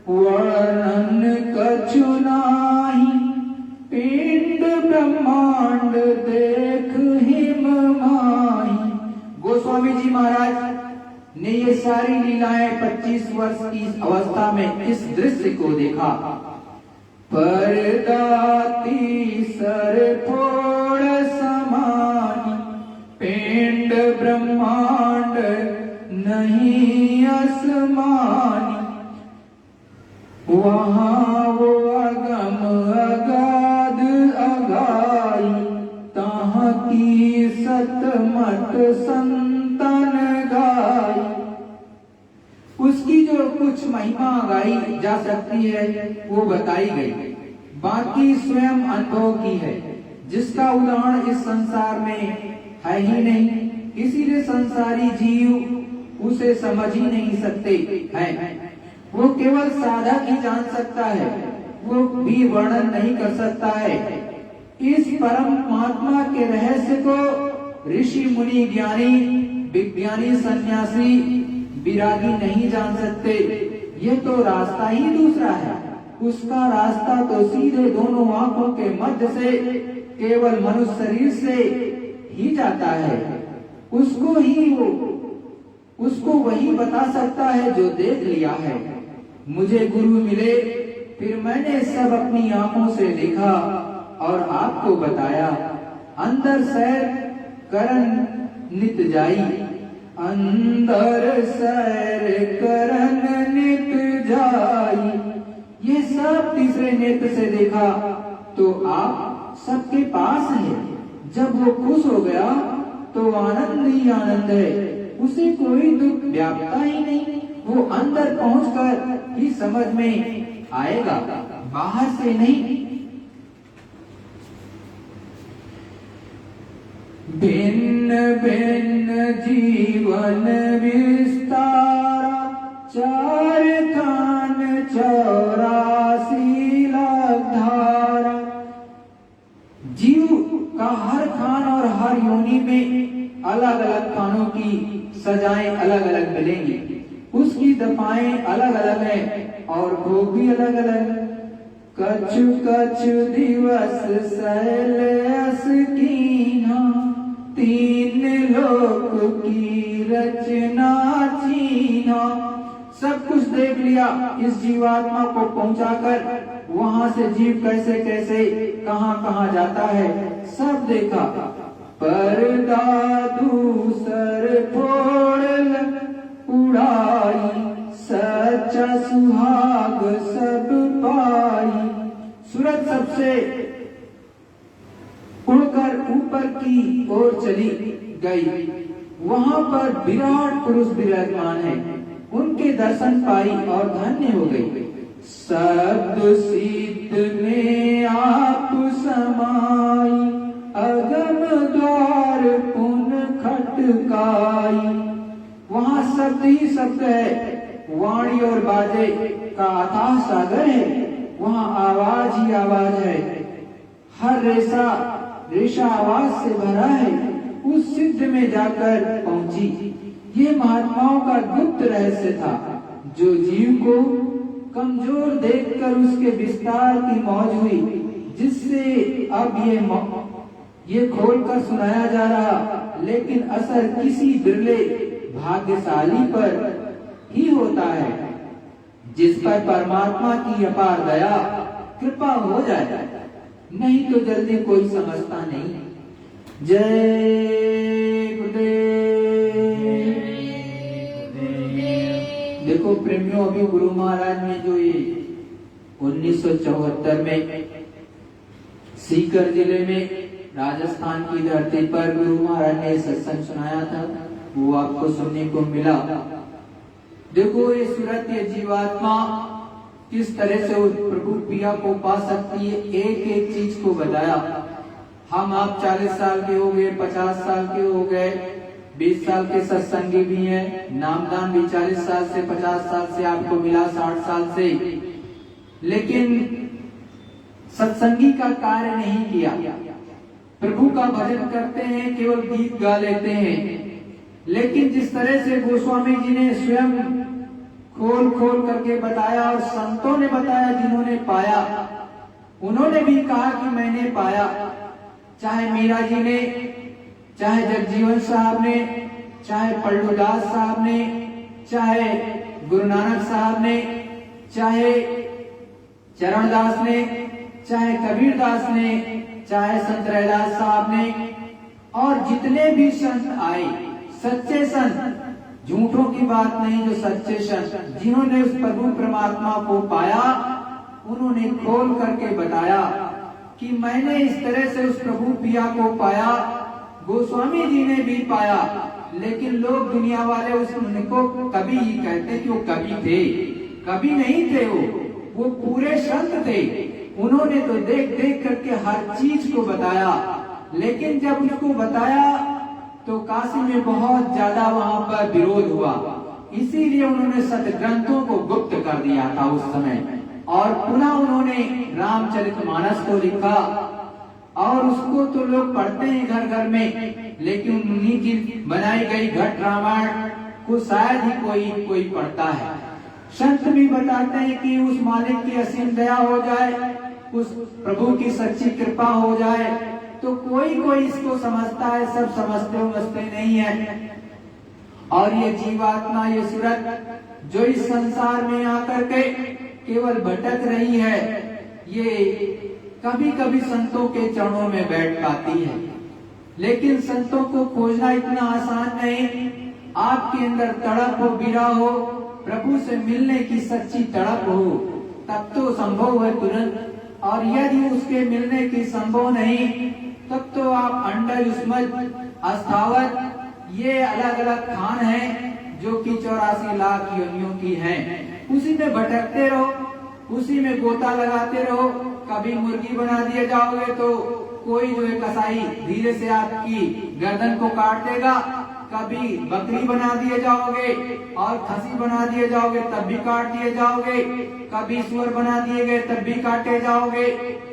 वर्णन कछु नाही, पिंड ब्रह्मांड देख हिम माही। गोस्वामी जी महाराज ने ये सारी लीलाएं 25 वर्ष की अवस्था में इस दृश्य को देखा। परदाती सर फोड़ समानी, पिंड ब्रह्मांड नहीं असमानी। वहां वो अगम अगाध अगाई, तहाँ की सतमत संतन गाई। उसकी जो कुछ महिमा गाई जा सकती है वो बताई गई, बाकी स्वयं अनुभव की है, जिसका उदाहरण इस संसार में है ही नहीं। इसीलिए संसारी जीव उसे समझ ही नहीं सकते हैं। वो केवल साधक ही जान सकता है, वो भी वर्णन नहीं कर सकता है। इस परम महात्मा के रहस्य को ऋषि मुनि ज्ञानी विज्ञानी सन्यासी विरागी नहीं जान सकते। ये तो रास्ता ही दूसरा है। उसका रास्ता तो सीधे दोनों आंखों के मध्य से केवल मनुष्य शरीर से ही जाता है। उसको वही बता सकता है जो देख लिया है। मुझे गुरु मिले, फिर मैंने सब अपनी आंखों से देखा और आपको बताया। अंदर सैर करन नित जाई, अंदर सैर करन नित जाई। ये सब तीसरे नेत्र से देखा तो आप सबके पास है। जब वो खुश हो गया तो आनंद ही आनंद है, उसे कोई दुख व्यापता ही नहीं। वो अंदर पहुंचकर ही समझ में आएगा, बाहर से नहीं। भिन्न भिन्न जीवन विस्तारा, 4 खान 84 लाख धारा। जीव का हर खान और हर योनि में अलग अलग खानों की सजाएं अलग अलग मिलेंगी, उसकी दफाएं अलग अलग हैं और भोग भी अलग अलग। कछु कछु दिवस सैलस कीना, 3 लोक की रचना चीना। सब कुछ देख लिया इस जीवात्मा को पहुंचाकर, वहां से जीव कैसे कैसे कहां कहां जाता है सब देखा। पर्दा दूसर फोड़ उड़ाई, सच्चा सुहाग सब पाई। सूरज सबसे उड़कर ऊपर की ओर चली गई, वहां पर विराट पुरुष विराजमान है, उनके दर्शन पाई और धन्य हो गई। शब्द सिद्ध में आप समाई, अगम द्वार पुन खटकाई। वहां शब्द ही शब्द है, वाणी और बाजे का अथाह सागर है, वहां आवाज ही आवाज है, हर रेशा आवाज से भरा है। उस सिद्ध में जाकर पहुंची। ये महात्माओं का गुप्त रहस्य था, जो जीव को कमजोर देखकर उसके विस्तार की मौज हुई, जिससे अब ये खोलकर सुनाया जा रहा, लेकिन असर किसी बिरले भाग्यशाली पर ही होता है, जिस पर परमात्मा की अपार दया कृपा हो जाए, नहीं तो जल्दी कोई समझता नहीं। जय गुरुदेव। देखो प्रेमियों, अभी गुरु महाराज ने जो ये 1974 में सीकर जिले में राजस्थान की धरती पर गुरु महाराज ने सत्संग सुनाया था, वो आपको सुनने को मिला। देखो ये सूरत, ये जीवात्मा किस तरह से उस प्रभु पिया को पा सकती है, एक एक चीज को बताया। हम आप 40 साल के हो गए, 50 साल के हो गए, 20 साल के सत्संगी भी हैं, नामदान भी 40 साल से 50 साल से आपको मिला, 60 साल से, लेकिन सत्संगी का कार्य नहीं किया। प्रभु का भजन करते हैं, केवल गीत गा लेते हैं, लेकिन जिस तरह से गोस्वामी जी ने स्वयं खोल खोल करके बताया और संतों ने बताया जिन्होंने पाया, उन्होंने भी कहा कि मैंने पाया। चाहे मीरा जी ने, चाहे जगजीवन साहब ने, चाहे पल्लूदास साहब ने, चाहे गुरु नानक साहब ने, चाहे चरणदास ने, चाहे कबीरदास ने, चाहे संत रैदास साहब ने, और जितने भी संत आए, सच्चे संत, झूठों की बात नहीं, जो सच्चे संत जिन्होंने उस प्रभु परमात्मा को पाया, उन्होंने खोल करके बताया कि मैंने इस तरह से उस प्रभु पिया को पाया। गोस्वामी जी ने भी पाया, लेकिन लोग दुनिया वाले उनको कभी ही कहते कि वो कभी थे, कभी नहीं थे, वो पूरे संत थे। उन्होंने तो देख देख करके हर चीज को बताया, लेकिन जब उसको बताया तो काशी में बहुत ज्यादा वहां पर विरोध हुआ, इसीलिए उन्होंने सतग्रंथों को गुप्त कर दिया था उस समय, और पुनः उन्होंने रामचरितमानस को लिखा, और उसको तो लोग पढ़ते हैं घर घर में, लेकिन उन्हीं की बनाई गई घट रामायण को शायद ही कोई पढ़ता है। संत भी बताते हैं कि उस मालिक की असीम दया हो जाए, उस प्रभु की सच्ची कृपा हो जाए, तो कोई इसको समझता है, सब समझते नहीं है। और ये जीवात्मा, ये सूरत जो इस संसार में आकर के केवल भटक रही है, ये कभी कभी संतों के चरणों में बैठ पाती है, लेकिन संतों को खोजना इतना आसान नहीं। आपके अंदर तड़प हो, बिरा हो, प्रभु से मिलने की सच्ची तड़प हो, तब तो संभव है तुरंत। और यदि उसके मिलने की संभव नहीं, तब तो आप अंडर, युष्मज, अस्थावर, ये अलग अलग खान हैं जो कि 84 लाख योनियों की हैं। उसी में भटकते रहो, उसी में गोता लगाते रहो। कभी मुर्गी बना दिए जाओगे तो कोई जो है कसाई धीरे से आपकी गर्दन को काट देगा, कभी बकरी बना दिए जाओगे और खसी बना दिए जाओगे तब भी काट दिए जाओगे, कभी सुअर बना दिए गए तब भी काटे जाओगे,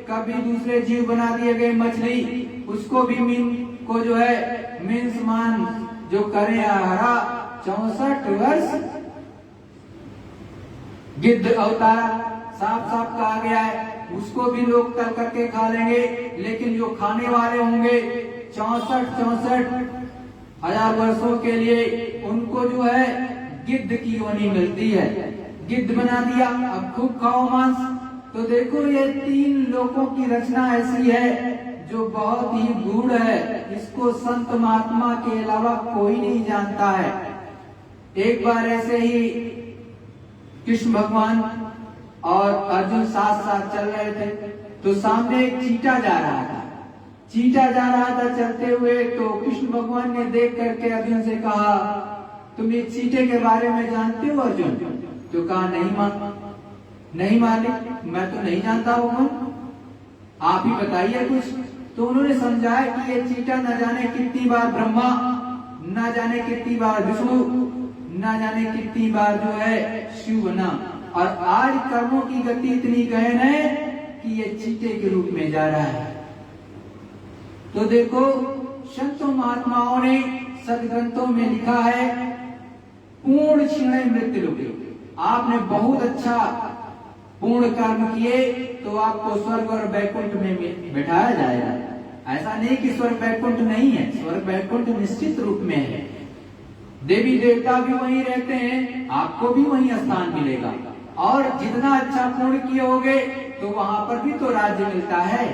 कभी दूसरे जीव बना दिए गए मछली, उसको भी मीन को जो है मीन्स मान जो करे हरा 64 वर्ष गिद्ध अवतार साफ साफ कहा गया है, उसको भी लोग तल करके खा लेंगे। लेकिन जो खाने वाले होंगे 64 हजार वर्षों के लिए उनको जो है गिद्ध की योनि मिलती है। गिद्ध बना दिया, अब खूब खाओ मांस। तो देखो ये 3 लोगों की रचना ऐसी है जो बहुत ही गूढ़ है, इसको संत महात्मा के अलावा कोई नहीं जानता है। एक बार ऐसे ही कृष्ण भगवान और अर्जुन साथ साथ चल रहे थे, तो सामने एक चींटा जा रहा था। चींटा जा रहा था चलते हुए, तो कृष्ण भगवान ने देख करके अर्जुन से कहा, तुम ये चींटे के बारे में जानते हो अर्जुन? तो कहा नहीं मालिक, मैं तो नहीं जानता हूँ, आप ही बताइए कुछ। तो उन्होंने समझाया कि ये चींटा न जाने कितनी बार ब्रह्मा, न जाने कितनी बार विष्णु, न जाने कितनी बार जो है शिव बना, और आज कर्मों की गति इतनी गहन है कि ये चींटे के रूप में जा रहा है। तो देखो संतों महात्माओं ने सदग्रंथों में लिखा है, पूर्ण क्षीण मृत्यु लोके। आपने बहुत अच्छा पूर्ण कर्म किए तो आपको स्वर्ग और बैकुंठ में बैठाया जाएगा। ऐसा नहीं कि स्वर्ग बैकुंठ नहीं है, स्वर्ग बैकुंठ निश्चित रूप में है। देवी देवता भी वहीं रहते हैं, आपको भी वहीं स्थान मिलेगा। और जितना अच्छा पुण्य किए होगे तो वहां पर भी तो राज्य मिलता है,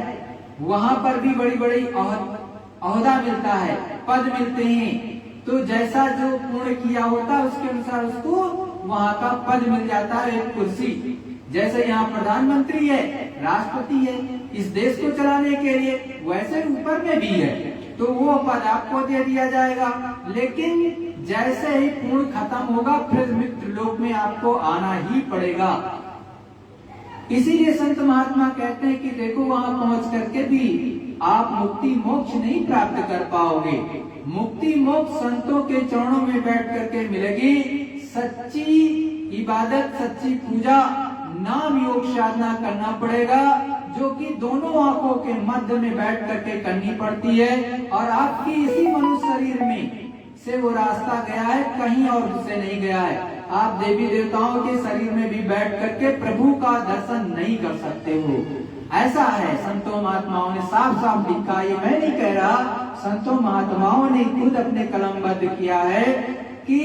वहां पर भी बड़ी बड़ी ओहदा मिलता है, पद मिलते हैं। तो जैसा जो पुण्य किया होता है उसके अनुसार उसको वहां का पद मिल जाता है, एक कुर्सी। जैसे यहाँ प्रधानमंत्री है, राष्ट्रपति है, इस देश को चलाने के लिए, वैसे ऊपर में भी है, तो वो पद आपको दे दिया जाएगा। लेकिन जैसे ही पुण्य खत्म होगा फिर मृत्यु लोक में आपको आना ही पड़ेगा। इसीलिए संत महात्मा कहते हैं कि देखो वहां पहुंच करके भी आप मुक्ति मोक्ष नहीं प्राप्त कर पाओगे। मुक्ति मोक्ष संतों के चरणों में बैठ करके मिलेगी। सच्ची इबादत, सच्ची पूजा, नाम योग साधना करना पड़ेगा, जो कि दोनों आंखों के मध्य में बैठ करके करनी पड़ती है। और आपकी इसी मनुष्य शरीर में से वो रास्ता गया है, कहीं और से नहीं गया है। आप देवी देवताओं के शरीर में भी बैठ करके प्रभु का दर्शन नहीं कर सकते हो। ऐसा है, संतों महात्माओं ने साफ साफ लिखा। ये मैं नहीं कह रहा, संतों महात्माओं ने खुद अपने कलमबद्ध किया है कि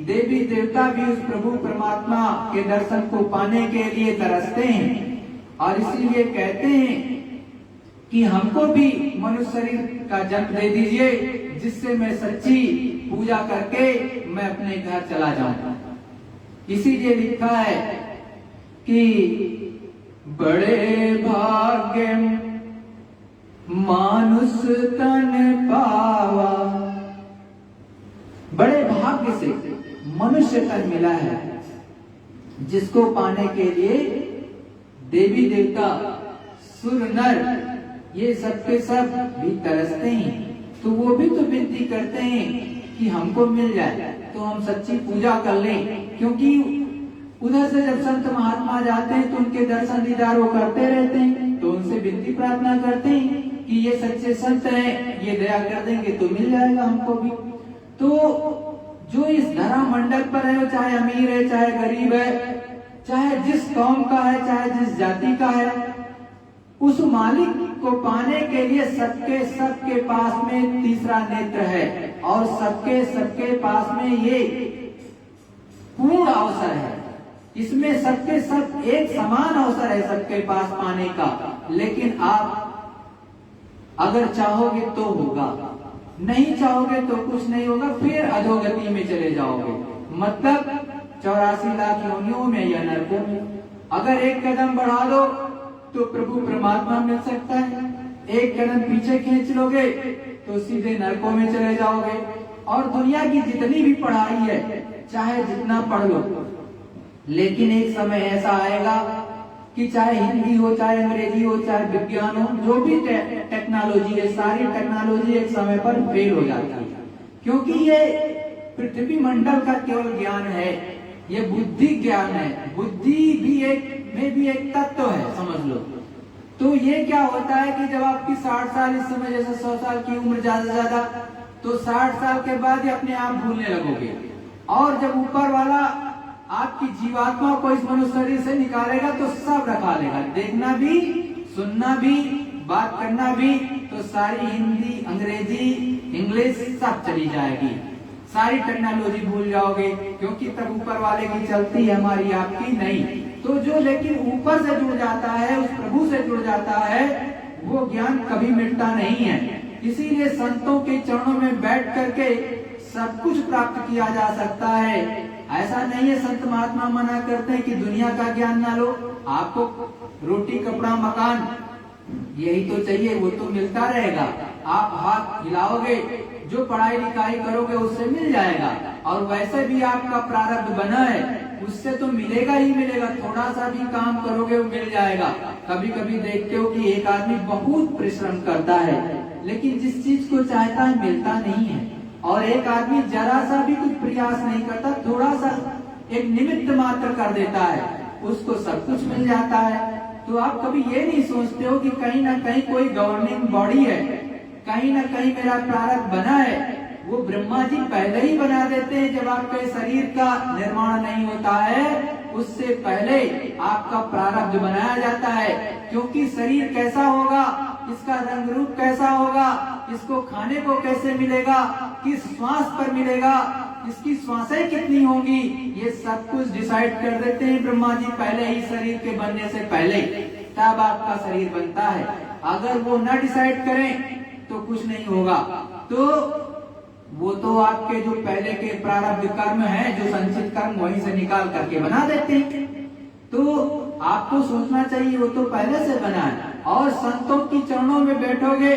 देवी देवता भी उस प्रभु परमात्मा के दर्शन को पाने के लिए तरसते हैं। और इसीलिए कहते हैं कि हमको भी मनुष्य शरीर का जन्म दे दीजिए, जिससे मैं सच्ची पूजा करके मैं अपने घर चला जाऊं। इसीलिए लिखा है कि बड़े भाग्य मानुष तन पावा, बड़े भाग्य से मनुष्य तन मिला है, जिसको पाने के लिए देवी देवता, सुर नर, ये सब के सब भी तरसते हैं। तो वो भी तो विनती करते हैं कि हमको मिल जाए तो हम सच्ची पूजा कर लें। क्योंकि उधर से जब संत महात्मा जाते हैं तो उनके दर्शन दीदार वो करते रहते हैं, तो उनसे विनती प्रार्थना करते हैं कि ये सच्चे संत हैं, ये दया कर देंगे तो मिल जाएगा हमको भी। तो जो इस धरा मंडल पर है, चाहे अमीर है, चाहे गरीब है, चाहे जिस कौम का है, चाहे जिस जाति का है, उस मालिक को पाने के लिए सबके पास में तीसरा नेत्र है, और सबके पास में ये पूर्ण अवसर है। इसमें सबके सब एक समान अवसर है सबके पास पाने का। लेकिन आप अगर चाहोगे तो होगा, नहीं चाहोगे तो कुछ नहीं होगा, फिर अधोगति में चले जाओगे। मतलब 84 लाख योनियों में या नरकों में। अगर एक कदम बढ़ा दो तो प्रभु परमात्मा मिल सकता है, एक कदम पीछे खींच लोगे तो सीधे नरकों में चले जाओगे। और दुनिया की जितनी भी पढ़ाई है चाहे जितना पढ़ लो, लेकिन एक समय ऐसा आएगा कि चाहे हिंदी हो, चाहे अंग्रेजी हो, चाहे विज्ञान हो, जो भी टेक्नोलॉजी है, सारी टेक्नोलॉजी एक समय पर फेल हो जाती है। क्योंकि ये पृथ्वी मंडल का केवल ज्ञान है, ये बुद्धि ज्ञान है। बुद्धि भी एक तत्व है, समझ लो। तो ये क्या होता है कि जब आपकी 60 साल, इस समय जैसे 100 साल की उम्र ज्यादा, तो 60 साल के बाद ही अपने आप भूलने लगोगे। और जब ऊपर वाला आपकी जीवात्मा को इस मनुष्य शरीर से निकालेगा तो सब रखा लेगा, देखना भी, सुनना भी, बात करना भी, तो सारी हिंदी, अंग्रेजी, इंग्लिश सब चली जाएगी, सारी टेक्नोलॉजी भूल जाओगे, क्योंकि तब ऊपर वाले की चलती है, हमारी आपकी नहीं। तो जो लेकिन ऊपर से जुड़ जाता है, उस प्रभु से जुड़ जाता है, वो ज्ञान कभी मिटता नहीं है। इसीलिए संतों के चरणों में बैठ करके सब कुछ प्राप्त किया जा सकता है। ऐसा नहीं है संत महात्मा मना करते हैं कि दुनिया का ज्ञान ना लो, आपको रोटी कपड़ा मकान यही तो चाहिए, वो तो मिलता रहेगा। आप हाथ हिलाओगे, जो पढ़ाई लिखाई करोगे उससे मिल जाएगा, और वैसे भी आपका प्रारब्ध बना है, उससे तो मिलेगा ही मिलेगा। थोड़ा सा भी काम करोगे वो मिल जाएगा। कभी कभी देखते हो कि एक आदमी बहुत परिश्रम करता है, लेकिन जिस चीज को चाहता है मिलता नहीं है, और एक आदमी जरा सा भी कुछ प्रयास नहीं करता, थोड़ा सा एक निमित्त मात्र कर देता है, उसको सब कुछ मिल जाता है। तो आप कभी ये नहीं सोचते हो कि कहीं ना कहीं कोई गवर्निंग बॉडी है, कहीं ना कहीं मेरा प्रारब्ध बना है। वो ब्रह्मा जी पहले ही बना देते हैं, जब आपके शरीर का निर्माण नहीं होता है उससे पहले आपका प्रारब्ध बनाया जाता है। क्योंकि शरीर कैसा होगा, इसका रंग रूप कैसा होगा, इसको खाने को कैसे मिलेगा, किस श्वास पर मिलेगा, इसकी श्वासें कितनी होंगी, ये सब कुछ डिसाइड कर देते हैं ब्रह्मा जी पहले ही, शरीर के बनने से पहले। तब आपका शरीर बनता है। अगर वो न डिसाइड करें तो कुछ नहीं होगा। तो वो तो आपके जो पहले के प्रारब्ध कर्म हैं, जो संचित कर्म, वहीं से निकाल करके बना देते हैं। तो आपको सोचना चाहिए वो तो पहले से बना है। और संतों की चरणों में बैठोगे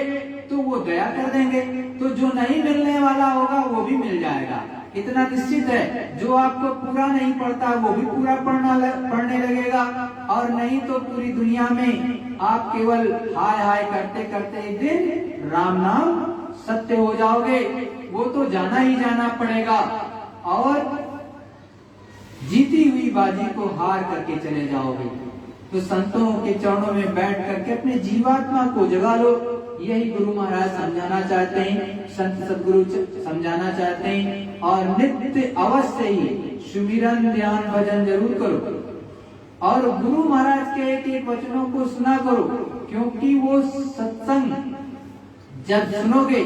तो वो दया कर देंगे, तो जो नहीं मिलने वाला होगा वो भी मिल जाएगा, इतना निश्चित है। जो आपको पूरा नहीं पड़ता वो भी पूरा पढ़ने लगेगा, और नहीं तो पूरी दुनिया में आप केवल हाय हाय करते करते एक दिन राम नाम सत्य हो जाओगे। वो तो जाना ही जाना पड़ेगा, और जीती हुई बाजी को हार करके चले जाओगे। तो संतों के चरणों में बैठ करके अपने जीवात्मा को जगा लो। यही गुरु महाराज समझाना चाहते हैं, संत सदगुरु समझाना चाहते हैं। और नित्य अवश्य ही सुमिरन ध्यान भजन जरूर करो, और गुरु महाराज के एक एक वचनों को सुना करो, क्योंकि वो सत्संग जब सुनोगे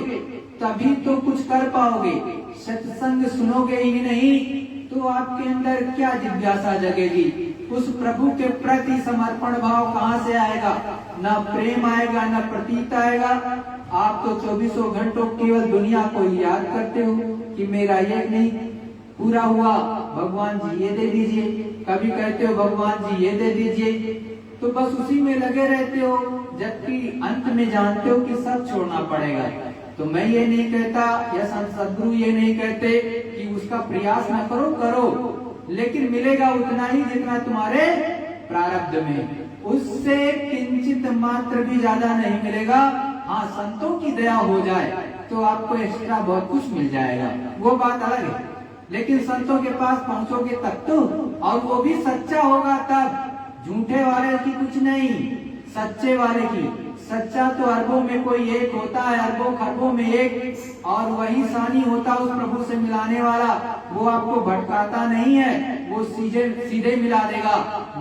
तभी तो कुछ कर पाओगे। सत्संग सुनोगे ही नहीं तो आपके अंदर क्या जिज्ञासा जगेगी, उस प्रभु के प्रति समर्पण भाव कहाँ से आएगा? ना प्रेम आएगा, ना प्रतीत आएगा। आप तो 24 घंटों केवल दुनिया को याद करते हो कि मेरा ये नहीं पूरा हुआ, भगवान जी ये दे दीजिए। कभी कहते हो भगवान जी ये दे दीजिए, तो बस उसी में लगे रहते हो, जबकि अंत में जानते हो कि सब छोड़ना पड़ेगा। तो मैं ये नहीं कहता, या संत सदगुरु ये नहीं कहते कि उसका प्रयास ना करो, करो, लेकिन मिलेगा उतना ही जितना तुम्हारे प्रारब्ध में, उससे किंचित मात्र भी ज्यादा नहीं मिलेगा। हाँ, संतों की दया हो जाए तो आपको एक्स्ट्रा बहुत कुछ मिल जाएगा, वो बात अलग है। लेकिन संतों के पास पहुंचोगे तब तो, और वो भी सच्चा होगा तब, झूठे वाले की कुछ नहीं, सच्चे वाले की। सच्चा तो अरबों में कोई एक होता है, अरबों खरबों में एक, और वही सानी होता उस प्रभु से मिलाने वाला। वो आपको भटकाता नहीं है, वो सीधे मिला देगा,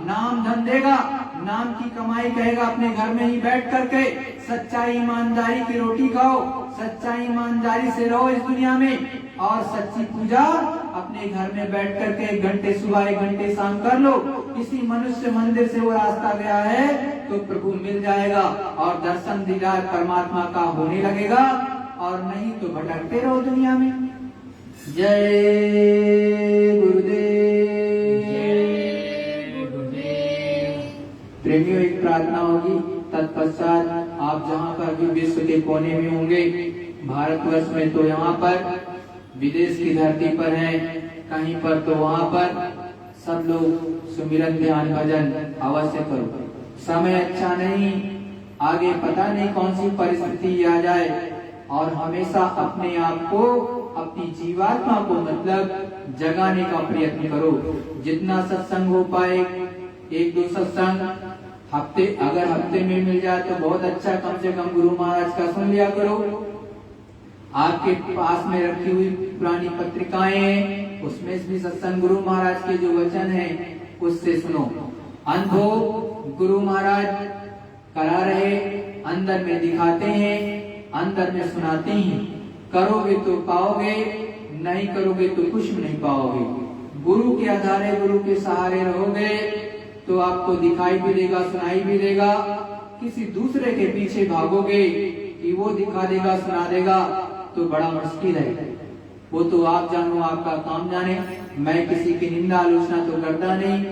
नाम धन देगा, नाम की कमाई कहेगा अपने घर में ही बैठ करके। सच्चाई ईमानदारी की रोटी खाओ, सच्चाई ईमानदारी से रहो इस दुनिया में, और सच्ची पूजा अपने घर में बैठ करके 1 घंटे सुबह 1 घंटे शाम कर लो। किसी मनुष्य मंदिर से वो रास्ता गया है तो प्रभु मिल जाएगा, और दर्शन दीदार परमात्मा का होने लगेगा, और नहीं तो भटकते रहो दुनिया में। जय गुरुदेव। जय गुरुदेव। प्रेमियों, एक प्रार्थना होगी, तत्पश्चात आप जहाँ पर भी विश्व के कोने में होंगे, भारतवर्ष में तो यहाँ पर विदेश की धरती पर हैं कहीं पर, तो वहाँ पर सब लोग सुमिरन ध्यान भजन अवश्य करो। समय अच्छा नहीं, आगे पता नहीं कौन सी परिस्थिति आ जाए, और हमेशा अपने आप को, अपनी जीवात्मा को मतलब जगाने का प्रयत्न करो। जितना सत्संग हो पाए, एक दो सत्संग अगर हफ्ते में मिल जाए तो बहुत अच्छा, कम से कम गुरु महाराज का सुन लिया करो। आपके पास में रखी हुई पुरानी पत्रिकाएं हैं, उसमें भी सत्संग गुरु महाराज के जो वचन हैं उससे सुनो। अनुभव गुरु महाराज करा रहे, अंदर में दिखाते हैं, अंदर में सुनाते हैं। करोगे तो पाओगे, नहीं करोगे तो कुछ भी नहीं पाओगे। गुरु के आधारे, गुरु के सहारे रहोगे तो आपको दिखाई भी देगा, सुनाई भी देगा। किसी दूसरे के पीछे भागोगे कि वो दिखा देगा, सुना देगा, तो बड़ा मुश्किल है। वो तो आप जानो, आपका काम जाने। मैं किसी की निंदा आलोचना तो करता नहीं,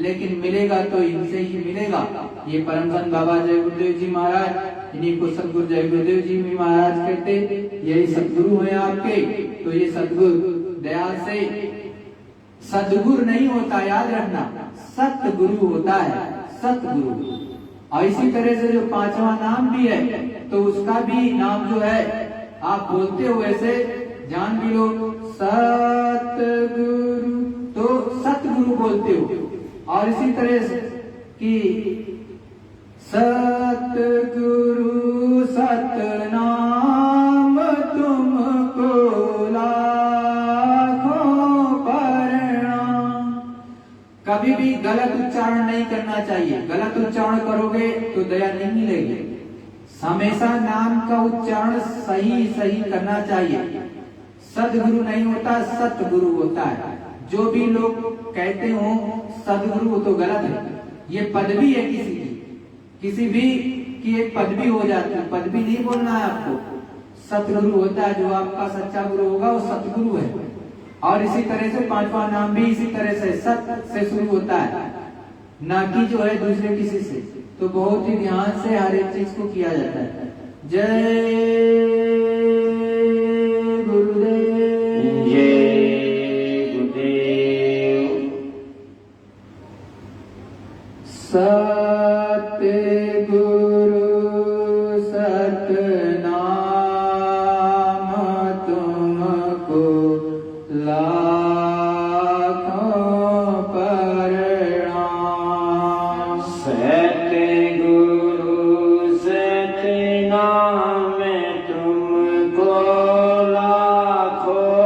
लेकिन मिलेगा तो इनसे ही मिलेगा। ये परम संत बाबा जय गुरुदेव जी महाराज, इन्हीं को सतगुरु जय गुरुदेव जी भी महाराज कहते, यही सतगुरु हैं आपके। तो ये सतगुरु दयाल से, सदगुरु नहीं होता, याद रखना, सतगुरु होता है, सतगुरु। और इसी तरह से जो पांचवा नाम भी है, तो उसका भी नाम जो है आप बोलते हो ऐसे जान भी लो, सतगुरु, तो सतगुरु बोलते हो। और इसी तरह से कि सतगुरु सतनाम तुमको लाखों प्रणाम। कभी भी गलत उच्चारण नहीं करना चाहिए। गलत उच्चारण करोगे तो दया नहीं मिलेगी। हमेशा नाम का उच्चारण सही सही करना चाहिए। सदगुरु नहीं होता, सतगुरु होता है। जो भी लोग कहते हो सदगुरु, तो गलत है। ये पदवी है किसी भी की एक पदवी हो जाती है। पदवी नहीं बोलना है आपको। सतगुरु होता है, जो आपका सच्चा गुरु होगा वो सतगुरु है। और इसी तरह से पांचवा नाम भी इसी तरह से सत से शुरू होता है, ना कि जो है दूसरे किसी से। तो बहुत ही ध्यान से हर एक चीज को किया जाता है। जय गुरुदेव, जय गुरुदेव। सतगुरु सतनाम तुमको लाखों प्रणाम। सतगुरु सतनाम तुमको लाखों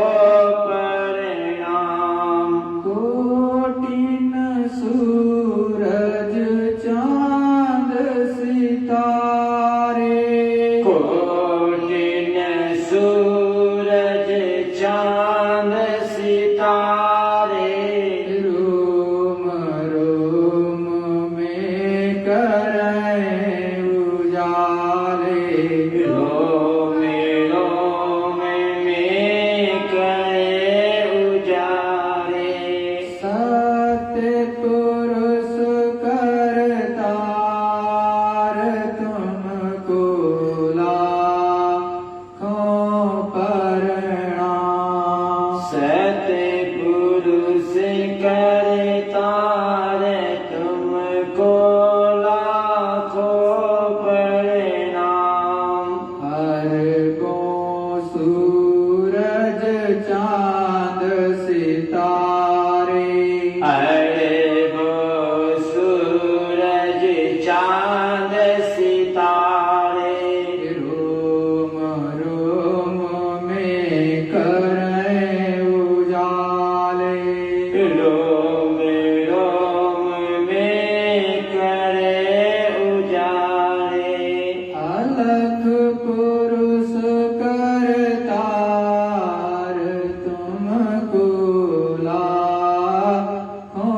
प्रणाम। कोटिन सूरज चांद सितारे, कोटिन सूरज चांद सितारे, रोम रोम में करें उजाले। रोम रोम में करे उजारे। सतपुरुष करतार तुमको लाखों प्रणाम। सतपुरुष करतार तुमको लाखों प्रणाम। हर को सूरज चांद सितारे, अरे वो सूरज चांद सितारे, रोम रोम में करें उजाले। रोम रोम में करे उजाले। अलख पुरुष करतार तुमको लाखों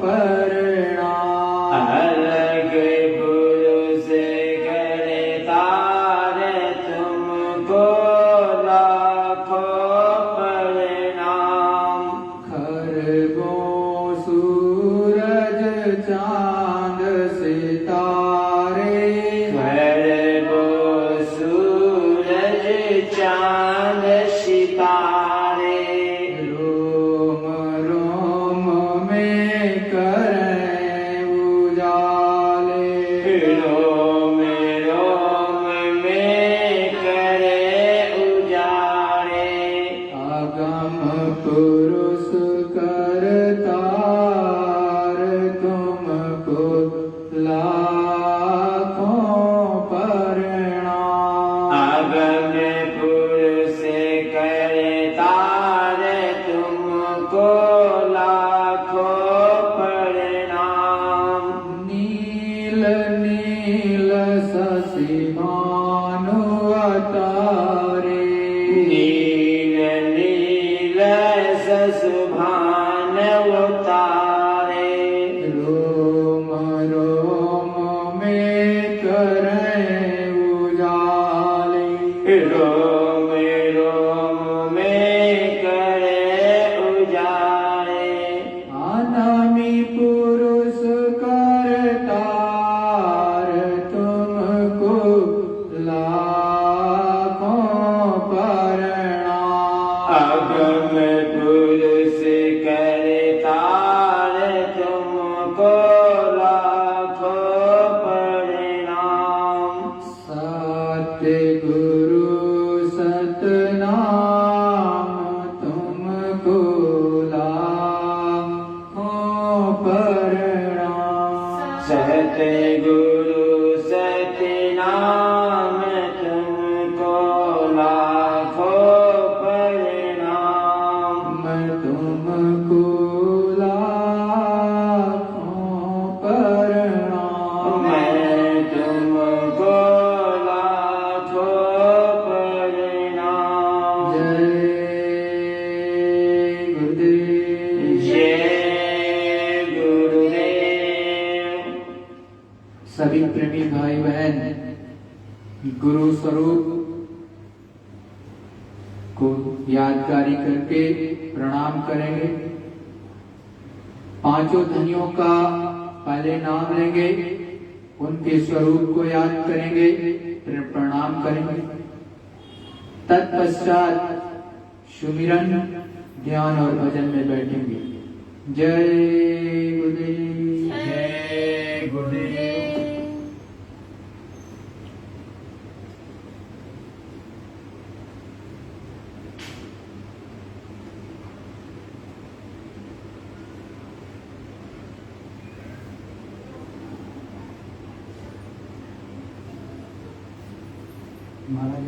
प्रणाम। अलग पुरुष करतार तुमको लाखों प्रणाम। खरगों सूरज चांद सितारे, खरगो सूरज चांद सितारे, आगम पुरुष करतार तुमको लाखों प्रणाम। आगम पुरुष करतार तुमको लाखों प्रणाम। नील नील शशि भानु अवतारे। नील नील ससुभान अवतारे। रोम रोम में करें उजाले। रोम रोम में करे उजाले। अनामी पुरुष करतार तुमको लाखों प्रणाम। आगम पुरुष करतार तुमको लाखों प्रणाम। सत्य गुरु सतनाम तुमको लाखों प्रणाम। सतगुरु सतनाम तुमको लाखों प्रणाम। मैं तुमको लाखों प्रणाम। मैं तुमको लाखों प्रणाम। जय गुरुदेव। जय गुरुदेव। सभी प्रेमी भाई बहन गुरु स्वरूप को यादगारी करके प्रणाम करेंगे। पांचों धनियों का पहले नाम लेंगे, उनके स्वरूप को याद करेंगे, फिर प्रणाम करेंगे। तत्पश्चात सुमिरन, ध्यान और भजन में बैठेंगे। जय गुरुदेव। जय गुरुदेव। महाराज